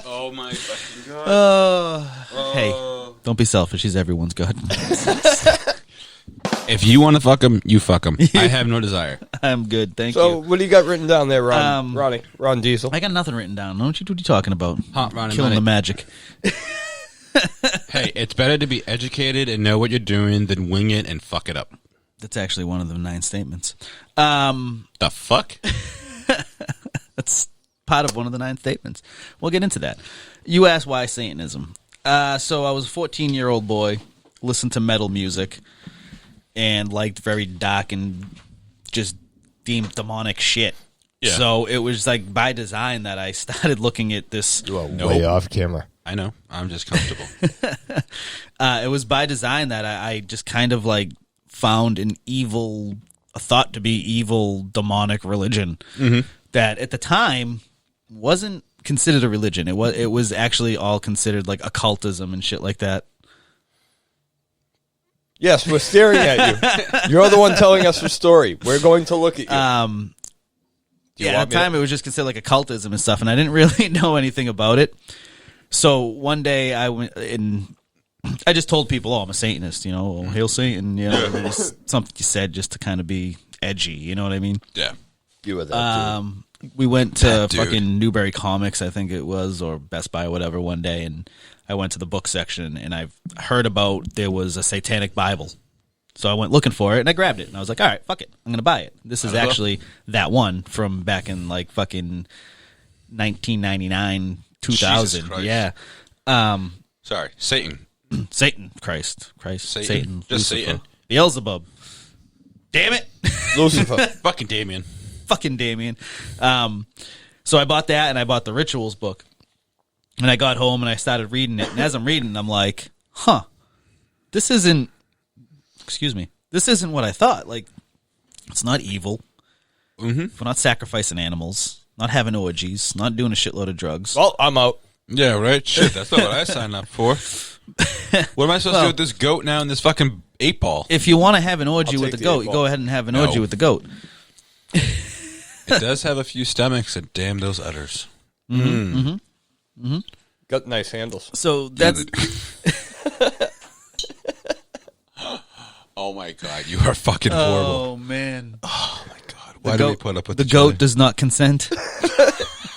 Oh my fucking god. Hey, don't be selfish. He's everyone's god. If you want to fuck him, you fuck him. I have no desire. I'm good, thank So, you. what do you got written down there, Ron Diesel? I got nothing written down. What are you talking about? Hot Ron and Killing the Money. magic. Hey, it's better to be educated and know what you're doing than wing it and fuck it up. That's actually one of the 9 statements. The fuck? That's part of one of the 9 statements. We'll get into that. You asked why Satanism. So I was a 14-year-old boy, listened to metal music, and liked very dark and just deemed demonic shit. Yeah. So it was like by design that I started looking at this. You are way off camera. I know. I'm just comfortable. It was by design that I just kind of like found an evil thought to be evil, demonic religion that at the time wasn't considered a religion. It was actually all considered like occultism and shit like that. Yes, we're staring at you. You're the one telling us the story. We're going to look at you. At the time it was just considered like occultism and stuff, and I didn't really know anything about it. So one day I went and I just told people, "Oh, I'm a Satanist," "Oh, hail Satan," it's something you said just to kind of be edgy, you know what I mean? Yeah. You were that We went to That dude. fucking Newberry Comics, I think it was, or Best Buy or whatever one day, and I went to the book section, and I've heard about there was a satanic Bible. So I went looking for it, and I grabbed it, and I was like, all right, fuck it. I'm going to buy it. This is actually that one from back in, like, fucking 1999, 2000. Jesus Christ. Yeah. Sorry, Satan. Satan. Christ. Satan. Just Lucifer. Satan. Beelzebub. Damn it. Lucifer. Fucking Damien. Fucking Damien. So I bought that, and I bought the Rituals book. And I got home, and I started reading it. And as I'm reading, I'm like, this isn't what I thought. Like, it's not evil. We're not sacrificing animals, not having orgies, not doing a shitload of drugs. Well, I'm out. Yeah, right? Shit, that's not what I signed up for. What am I supposed to do with this goat now and this fucking 8-ball? If you want to have an orgy I'll with take the the goat, 8-ball. go ahead and have an orgy with the goat. It does have a few stomachs, and damn those udders. Got nice handles. So that's Oh my god, you are fucking horrible. oh man, Oh my god, why do we put up with the each goat? other? Does not consent.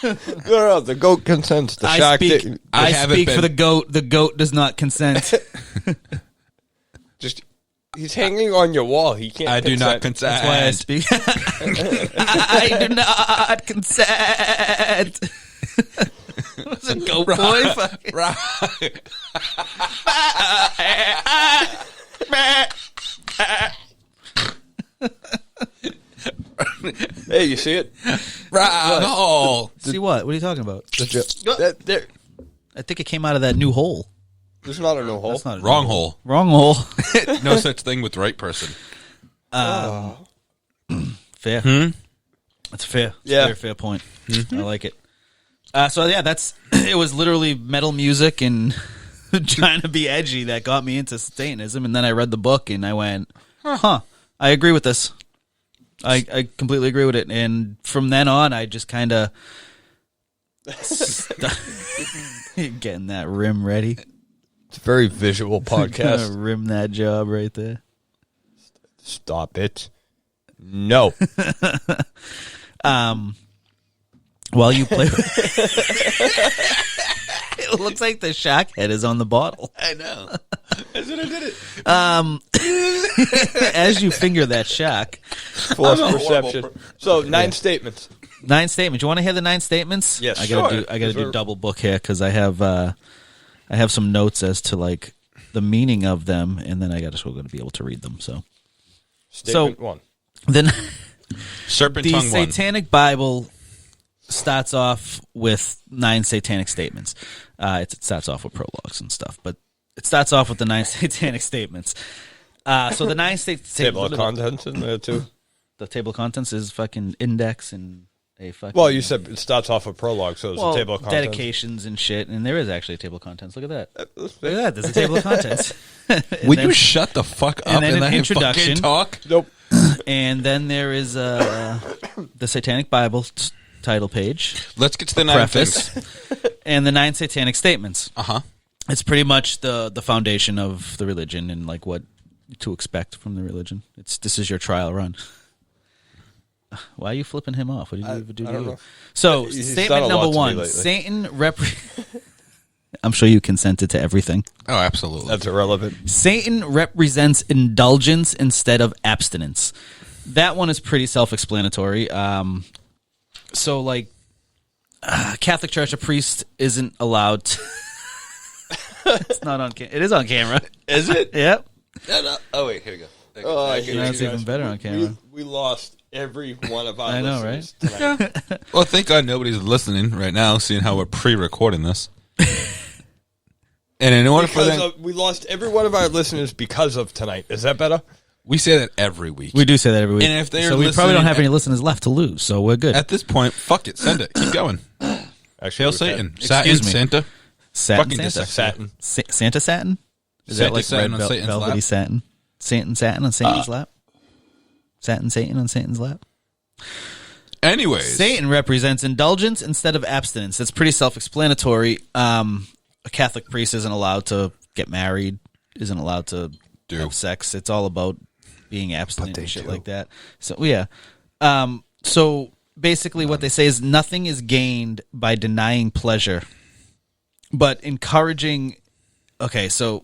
No, the goat consents. The I shark speak. didn't. I haven't speak been- for the goat. The goat does not consent. Just, he's hanging on your wall. He can't. I do not consent. That's why I speak. I do not consent. What's a goat boy? Fucking- Hey, you see it? Oh, See what? What are you talking about? There- I think it came out of that new hole. There's not a no hole. That's not a wrong new hole. Wrong hole. No such thing with right person. Fair. That's fair. Yeah. Fair point. I like it. So yeah, it was literally metal music and trying to be edgy that got me into Satanism, and then I read the book and I went, I agree with this. I completely agree with it, and from then on, I just kind of getting that rim ready. It's a very visual Gonna podcast. rim that job right there. Stop it. No. While you play, it looks like the shark head is on the bottle. I know. That's what I did it. As you finger that shark. Forced perception. So, 9 statements. 9 statements. You want to hear the 9 statements? Yes, I gotta sure. do. I gotta do Sure. double book here because I have some notes as to like the meaning of them, and then I gotta still going to be able to read them. So Statement 1. then Serpent the tongue one. Satanic Bible starts off with 9 satanic statements. It starts off with prologues and stuff, but it starts off with the 9 satanic statements. So the 9 Table of contents in there, too. The table of contents is fucking index and a fucking. Well, you said it starts off with prologue, so it's a table of contents. dedications and shit, and there is actually a table of contents. Look at that. Look Look at that. There's a table of contents. Would you shut the fuck up and then and an let him introduction. fucking talk? Nope. And then there is the Satanic Bible title page, Let's get to the 9 preface, things. and the 9 satanic statements. Uh-huh. It's pretty much the foundation of the religion and like what to expect from the religion. This is your trial run. Why are you flipping him off? What did you even do? I don't know. So, He's statement done a lot number to me 1: lately. Satan I'm sure you consented to everything. Oh, absolutely. That's irrelevant. Satan represents indulgence instead of abstinence. That one is pretty self-explanatory. So, like, Catholic Church, a priest isn't allowed to... It's not on camera. It is on camera. Is it? Yep. Oh, wait, here we go. Oh, I hate That's you even guys. better on camera. We lost every one of our I know, listeners tonight. Well, thank God nobody's listening right now, seeing how we're pre-recording this. And in order for Because them... we lost every one of our listeners because of tonight. Is that better? We say that every week. We do say that every week. And if they're so we probably don't have listening any listeners left to lose, so we're good. At this point, fuck it. Send it. Keep going. Actually, Hail we Satan. can. Satin, Excuse me. Santa. Satin fucking Santa? Satin. Santa satin? Is Santa that like satin red on Satan's velvety lap? satin? Satin on Satan's lap? Satin Satan on Satan's lap? Anyways. Satan represents indulgence instead of abstinence. That's pretty self-explanatory. A Catholic priest isn't allowed to get married, isn't allowed to have sex. It's all about being abstinent and shit like that. So, yeah. So, basically what they say is nothing is gained by denying pleasure, but encouraging... Okay, so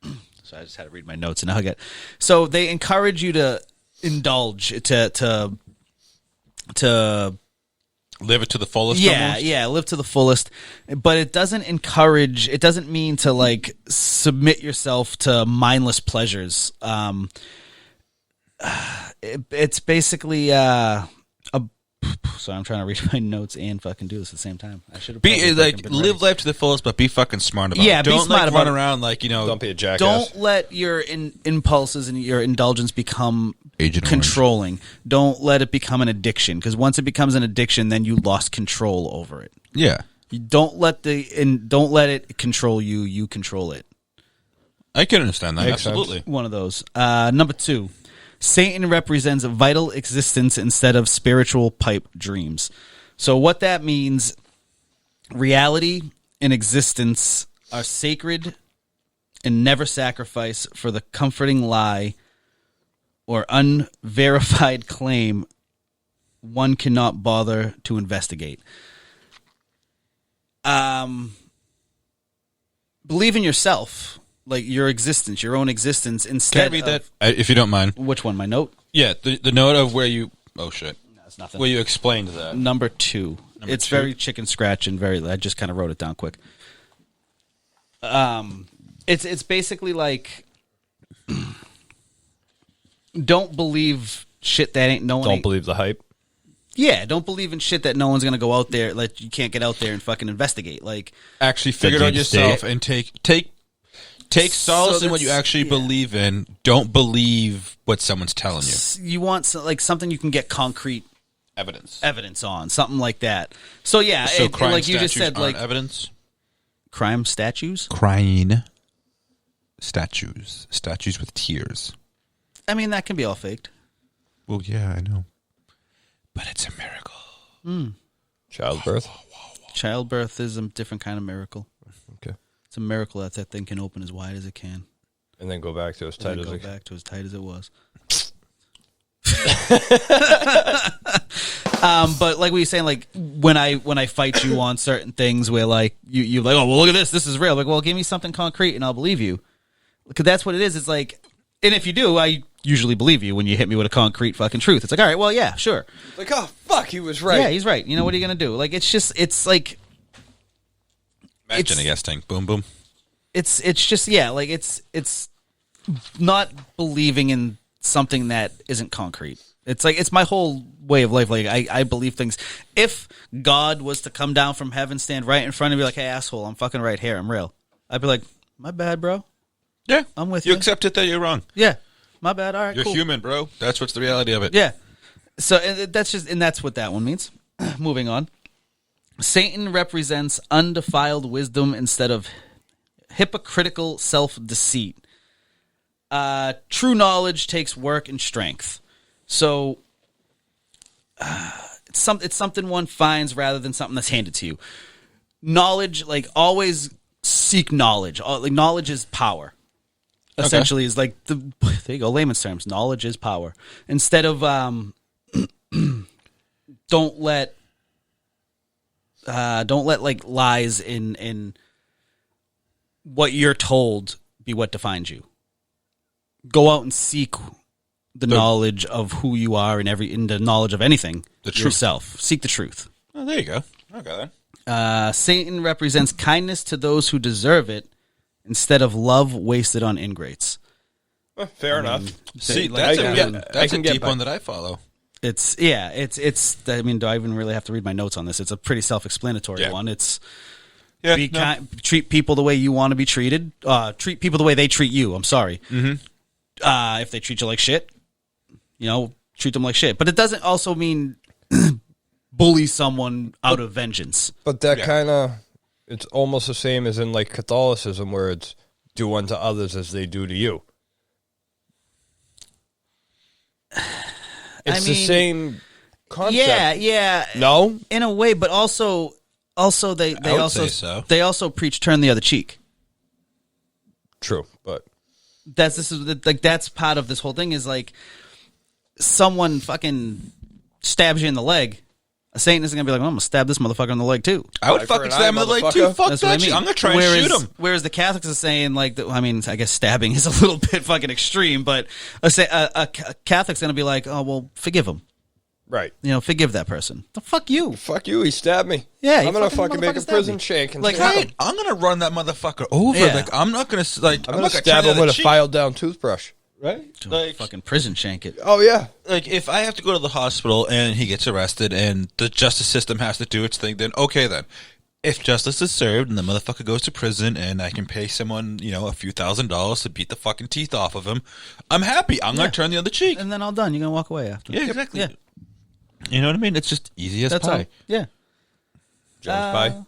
I just had to read my notes and now I get... So, they encourage you to indulge, to live it to the fullest. yeah, live to the fullest. But it doesn't encourage. It doesn't mean to like submit yourself to mindless pleasures. It's basically Sorry, I'm trying to read my notes and fucking do this at the same time. I should have Be like live life to the fullest, but be fucking smart about it. Yeah, be don't smart like about run it. around like Don't be a jackass. Don't let your impulses and your indulgence become Agent controlling. Don't let it become an addiction, because once it becomes an addiction, then you lost control over it. Yeah, You don't let it control you. You control it. I can understand that. Makes Absolutely. One of those. Number 2, Satan represents a vital existence instead of spiritual pipe dreams. So what that means, reality and existence are sacred and never sacrifice for the comforting lie or unverified claim one cannot bother to investigate. Believe in yourself. Like your existence, your own existence, instead Can I read of... that? If you don't mind. Which one? My note? Yeah, the note of where you... Oh, shit. No, it's nothing. Where you explained that. Number 2. It's 2? very chicken scratch and very... I just kind of wrote it down quick. It's basically like... Don't believe shit that ain't... Don't believe the hype. Yeah, don't believe in shit that no one's going to go out there... Like, you can't get out there and fucking investigate. Like... Actually figure it out deep yourself state. and take solace in what you actually believe in. Don't believe what someone's telling you. You want like something you can get concrete Evidence. on, something like that. So yeah, So crime like you just statues said, aren't like evidence. crime statues. Crying statues with tears. I mean, that can be all faked. Well, yeah, I know, but it's a miracle. Childbirth. Childbirth is a different kind of miracle. Okay. It's a miracle that thing can open as wide as it can. And then go back to as tight And as then it go back to as tight as it was. But like we were saying, like when I fight you on certain things where like you're like, oh well, look at this is real. Like, well, give me something concrete and I'll believe you. Because that's what it is. It's like, and if you do, I usually believe you when you hit me with a concrete fucking truth. It's like, all right, well, yeah, sure. Like, oh fuck, he was right. Yeah, he's right. You know, what are you gonna do? Like, it's like. Imagine a yes thing. Boom, boom. It's just like it's not believing in something that isn't concrete. It's like it's my whole way of life. Like I believe things. If God was to come down from heaven, stand right in front of me, like, hey asshole, I'm fucking right here, I'm real. I'd be like, my bad, bro. Yeah, I'm with you. you. Accept it that you're wrong. Yeah, my bad. All right, You're cool. human, bro. That's what's the reality of it. Yeah. So and that's what that one means. Moving on. Satan represents undefiled wisdom instead of hypocritical self-deceit. True knowledge takes work and strength. So it's something one finds rather than something that's handed to you. Knowledge, like, always seek knowledge. Like, knowledge is power. Essentially, is like there you go, layman's terms. Knowledge is power. Instead of don't let like lies in what you're told be what defines you. Go out and seek the knowledge of who you are in the knowledge of anything. The truth. Yourself. Seek the truth. Oh, there you go. Okay then. Satan represents kindness to those who deserve it instead of love wasted on ingrates. Well, fair enough. See, I that's can a get deep back- one that I follow. It's I mean, do I even really have to read my notes on this? It's a pretty self-explanatory one. It's treat people the way you want to be treated. Treat people the way they treat you. I'm sorry. If they treat you like shit, treat them like shit. But it doesn't also mean bully someone out of vengeance. But that kind of, it's almost the same as in like Catholicism, where it's do unto others as they do to you. It's the same concept. Yeah. No? In a way, but also they also preach turn the other cheek. True, but that's part of this whole thing is like someone fucking stabs you in the leg. A Satanist is gonna be like, well, I'm gonna stab this motherfucker in the leg too. I would fucking stab him in the leg too. Fuck That's that what I shit. mean. I'm gonna try and shoot him. Whereas the Catholics are saying like, I guess stabbing is a little bit fucking extreme, but a Catholic's gonna be like, oh well, forgive him. right. Forgive that person. The fuck you. Fuck you, he stabbed me. Yeah, I'm gonna fucking make a motherfucker prison stabbed me. shank and Like, stab Right? him. I'm gonna run that motherfucker over. Yeah. Like I'm not gonna like. I'm gonna stab him with a filed down toothbrush. Right? Like Fucking prison shank it. Oh yeah. like if I have to go to the hospital and he gets arrested and the justice system has to do its thing, then okay then. If justice is served and the motherfucker goes to prison and I can pay someone, a few $1,000s to beat the fucking teeth off of him, I'm happy. I'm gonna turn the other cheek. And then all done. You're gonna walk away after. Yeah, exactly. Yeah. You know what I mean? It's just easy as That's pie. all. Yeah. Jones pie.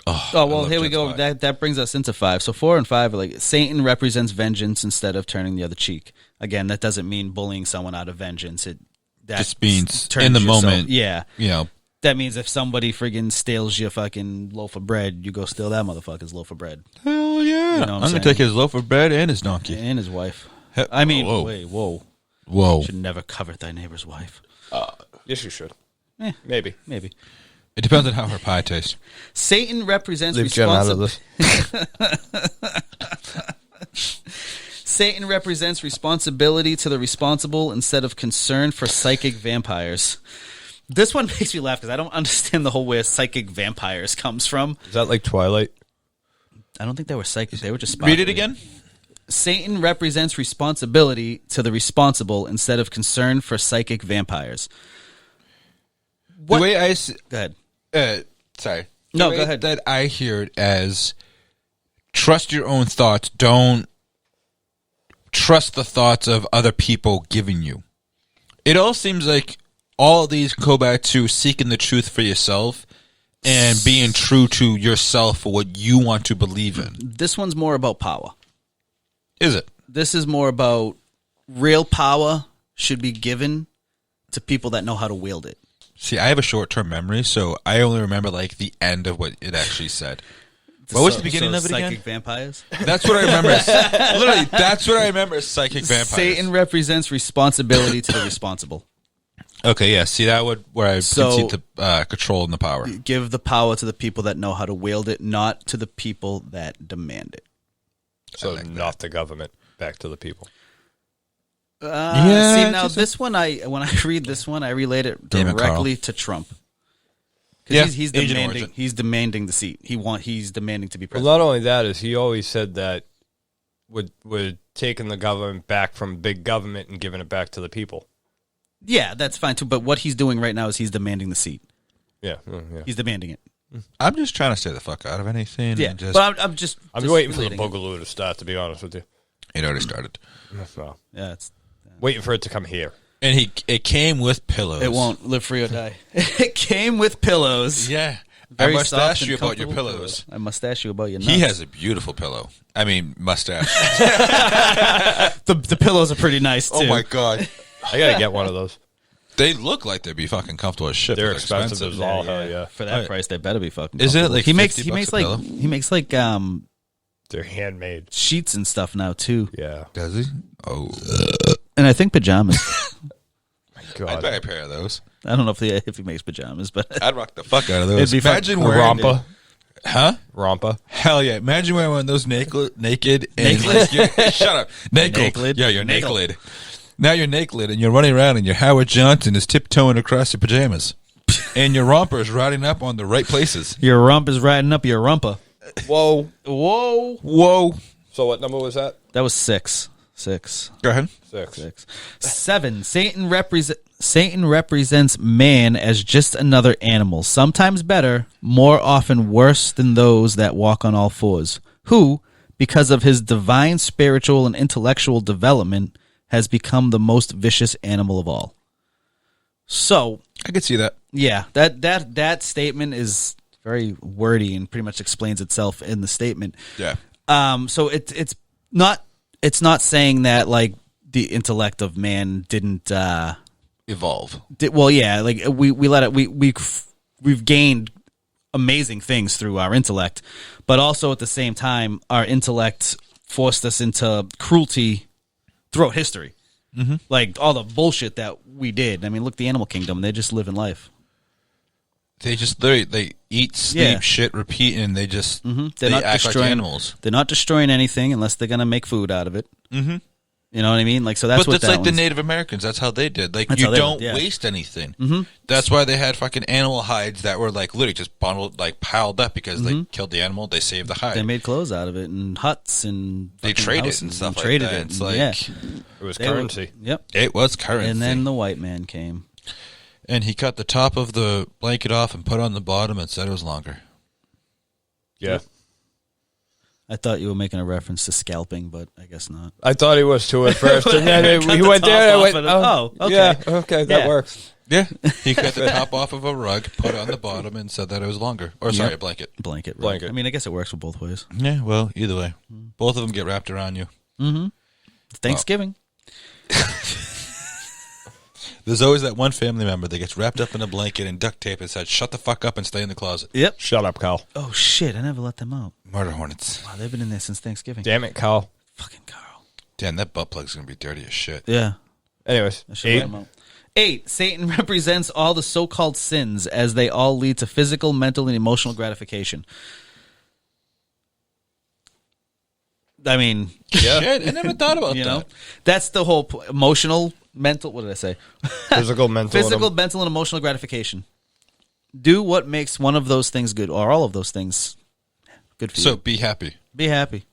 Oh well, love here we Jen's go. pie. That brings us into 5. So 4 and 5 are like Satan represents vengeance instead of turning the other cheek. Again, that doesn't mean bullying someone out of vengeance. That Just means turns in the yourself- moment. Yeah. You That means if somebody friggin' steals your fucking loaf of bread, you go steal that motherfucker's loaf of bread. hell yeah. You know what I'm I'm gonna saying? take his loaf of bread and his donkey. And his wife. He- I mean, whoa. wait, whoa. Whoa. Should never covet thy neighbor's wife. Yes, you should. Eh. Maybe. Maybe. It depends on how her pie tastes. Satan represents Leave Jen out of responsibility. this. Satan represents responsibility to the responsible instead of concern for psychic vampires. This one makes me laugh because I don't understand the whole where psychic vampires comes from. Is that like Twilight? I don't think they were psychic. They were just Read it sparkly. again. Satan represents responsibility to the responsible instead of concern for psychic vampires. What? The way I Go ahead. sorry. No, The go way ahead. That I hear it as trust your own thoughts. Don't trust the thoughts of other people giving you. It all seems like all of these go back to seeking the truth for yourself and being true to yourself for what you want to believe in. This one's more about power. Is it? This is more about real power should be given to people that know how to wield it. See, I have a short-term memory, so I only remember like the end of what it actually said. What was the beginning of it psychic again? vampires? That's what I remember. Literally, that's what I remember as psychic vampires. Satan represents responsibility to the responsible. Okay, yeah. See, that would where I So- concede the control and the power. Give the power to the people that know how to wield it, not to the people that demand it. So not the government. Back to the people. Yeah, See, it's now just this one, when I read this one, I relate it Damn it, directly to Trump. Yeah, Because he's Agent demanding. Origin. He's demanding the seat. He's demanding to be Well, president. not only that, is he always said that we're taking the government back from big government and giving it back to the people. Yeah, that's fine too. But what he's doing right now is he's demanding the seat. Yeah. He's demanding it. I'm just trying to stay the fuck out of anything. Yeah, and just, but I'm just. I'm just waiting for the relating it. boogaloo to start, to be honest with you. it already started, Well, Yeah, it's. waiting for it to come here. and it came with pillows. It won't live free or die. It came with pillows. Yeah, Very I must soft ask and you about your comfortable pillows. I must ask you about your nuts. He has a beautiful pillow. I mean, mustache. the pillows are pretty nice too. Oh my god, I gotta get one of those. they look like they'd be fucking comfortable as shit. They're but expensive as all hell, yeah. For that Oh, price, they better be fucking. Isn't it comfortable. like he makes 50 he makes bucks a like pillow? he makes like They're handmade. sheets and stuff now too, Yeah. Does he? Oh, and I think pajamas. I'd God. buy a pair of those. I don't know if he makes pajamas, but I'd rock the fuck out of those. It'd be Imagine fucking wearing Rompa. Huh? Rompa. Hell yeah! Imagine wearing one of those naked and like you're- shut up, naked. Nakeled? Yeah, you're Nakeled. naked. Now you're naked and you're running around and your Howard Johnson is tiptoeing across your pajamas, and your romper is riding up on the right places. your rump is riding up your rumpa. Whoa. Whoa! So what number was that? That was six. Go ahead. 6. 7. Satan represents man as just another animal, sometimes better, more often worse than those that walk on all fours, who, because of his divine, spiritual, and intellectual development, has become the most vicious animal of all. So, I could see that. yeah, that statement is very wordy and pretty much explains itself in the statement. Yeah. So it's not saying that like the intellect of man didn't Evolve. well, yeah, like we've gained amazing things through our intellect, but also at the same time, our intellect forced us into cruelty throughout history. Mm-hmm. Like all the bullshit that we did. I mean, look, the animal kingdom, they're just living life. They just literally they eat, sleep, shit, repeat, and they just They're not act destroying like animals. They're not destroying anything unless they're gonna make food out of it. Mm-hmm. You know what I mean? Like so that's but what that's that like the one's- Native Americans. That's how they did. Like That's you how they don't did, yeah. waste anything. Mm-hmm. That's why they had fucking animal hides that were like literally just bundled, like piled up because they killed the animal. They saved the hide. They made clothes out of it and huts and They fucking traded houses and stuff like traded that. it. It's And, like yeah. It was They were- currency. Yep. it was currency. And then the white man came. And he cut the top of the blanket off and put on the bottom and said it was longer. Yeah. I thought you were making a reference to scalping, but I guess not. I thought he was too at first, and then Cut he the went top there. And I off went, of it. oh, Oh, okay. yeah, okay, that Yeah. works. Yeah, he cut the top off of a rug, put it on the bottom, and said that it was longer. Or sorry, Yep. a blanket. Blanket. Right. Blanket. I mean, I guess it works for both ways. Yeah, well, either way, both of them get wrapped around you. Thanksgiving. There's always that one family member that gets wrapped up in a blanket and duct tape and said, "Shut the fuck up and stay in the closet." Yep. Shut up, Kyle. Oh shit! I never let them out. Murder hornets. Wow, they've been in there since Thanksgiving. Damn it, Kyle. Fucking Carl. Damn, that butt plug's gonna be dirty as shit. Yeah. Anyways, I should let them out. 8. Satan represents all the so-called sins as they all lead to physical, mental, and emotional gratification. I mean, Shit, I never thought about you that. know, that's the whole emotional, mental. What did I say? physical, mental, Physical, mental, and emotional gratification. Do what makes one of those things good, or all of those things good for So you. be happy. Be happy.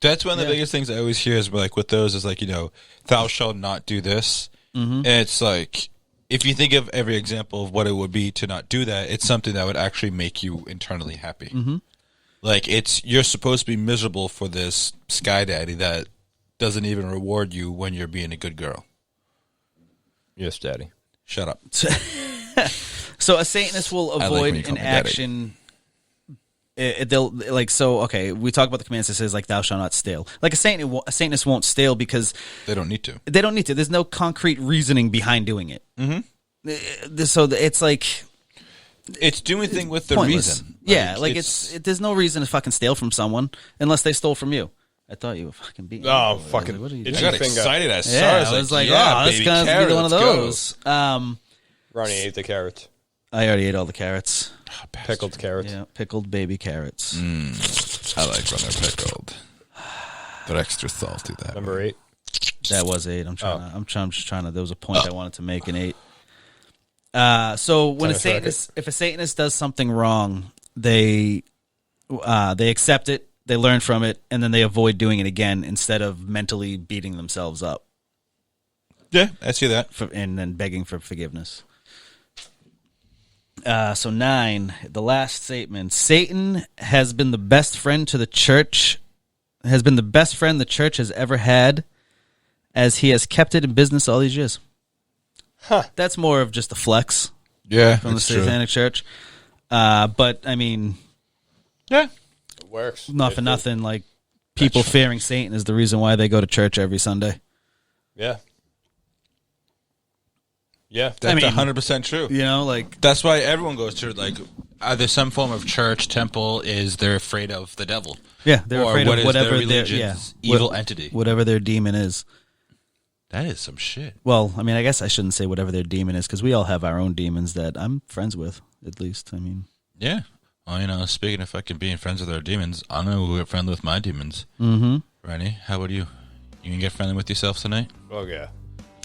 That's one of the biggest things I always hear is like with those is like, you know, thou shalt not do this. And it's like, if you think of every example of what it would be to not do that, it's something that would actually make you internally happy. Like you're supposed to be miserable for this sky daddy that doesn't even reward you when you're being a good girl. Yes, Daddy. Shut up. So a Satanist will like avoid when you call an me daddy. action. They'll like so. Okay, we talk about the commands that says like "Thou shalt not steal." Like a Satanist won't steal because They don't need to. they don't need to. There's no concrete reasoning behind doing it. So it's like It's doing thing with the pointless. reason. Yeah, like there's no reason to fucking steal from someone unless they stole from you. I thought you were fucking beating. Oh, me. fucking What are you itchy doing? I got finger. excited. I saw Yeah, it. I was like, yeah, oh, this baby guy's gonna be one of carrot, those. Ronnie ate the carrots. I already ate all the carrots. Pickled carrots. Yeah, pickled baby carrots. I like when they're pickled. They're extra salty. That Number 8. That was 8. I'm just trying to. There was a point I wanted to make in 8. So when if a Satanist does something wrong, they accept it, they learn from it, and then they avoid doing it again instead of mentally beating themselves up Yeah, I see that. and then begging for forgiveness. So 9, the last statement: Satan has been the best friend to the church. Has been the best friend the church has ever had, as he has kept it in business all these years. That's more of just a flex Yeah, from the that's true. Satanic Church. But I mean, Yeah, It works. not for nothing. Like people fearing Satan is the reason why they go to church every Sunday. Yeah. Yeah. that's mean- 100% true. You know, like That's why everyone goes to like either some form of church, temple. Is they're afraid of the devil? yeah, they're Or afraid what of is whatever their their religion's evil entity. whatever their demon is. That is some shit. Well, I mean, I guess I shouldn't say whatever their demon is because we all have our own demons that I'm friends with. At least, I mean, Yeah. Well, you know, speaking of fucking being friends with our demons, I know we'll get friendly with my demons. mm-hmm. Ronnie, how about you? You can get friendly with yourself tonight? Oh, yeah.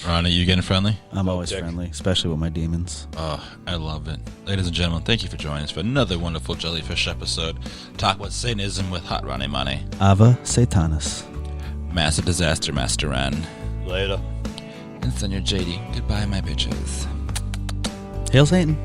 Ronnie, you getting friendly? I'm always dick. friendly, especially with my demons. Oh, I love it. Ladies and gentlemen, thank you for joining us for another wonderful Jellyfish episode. Talk about Satanism with Hot Ronnie Money. Ava Satanis. Massive Disaster Master Ron. Later. And Senor JD. Goodbye, my bitches. Hail Satan.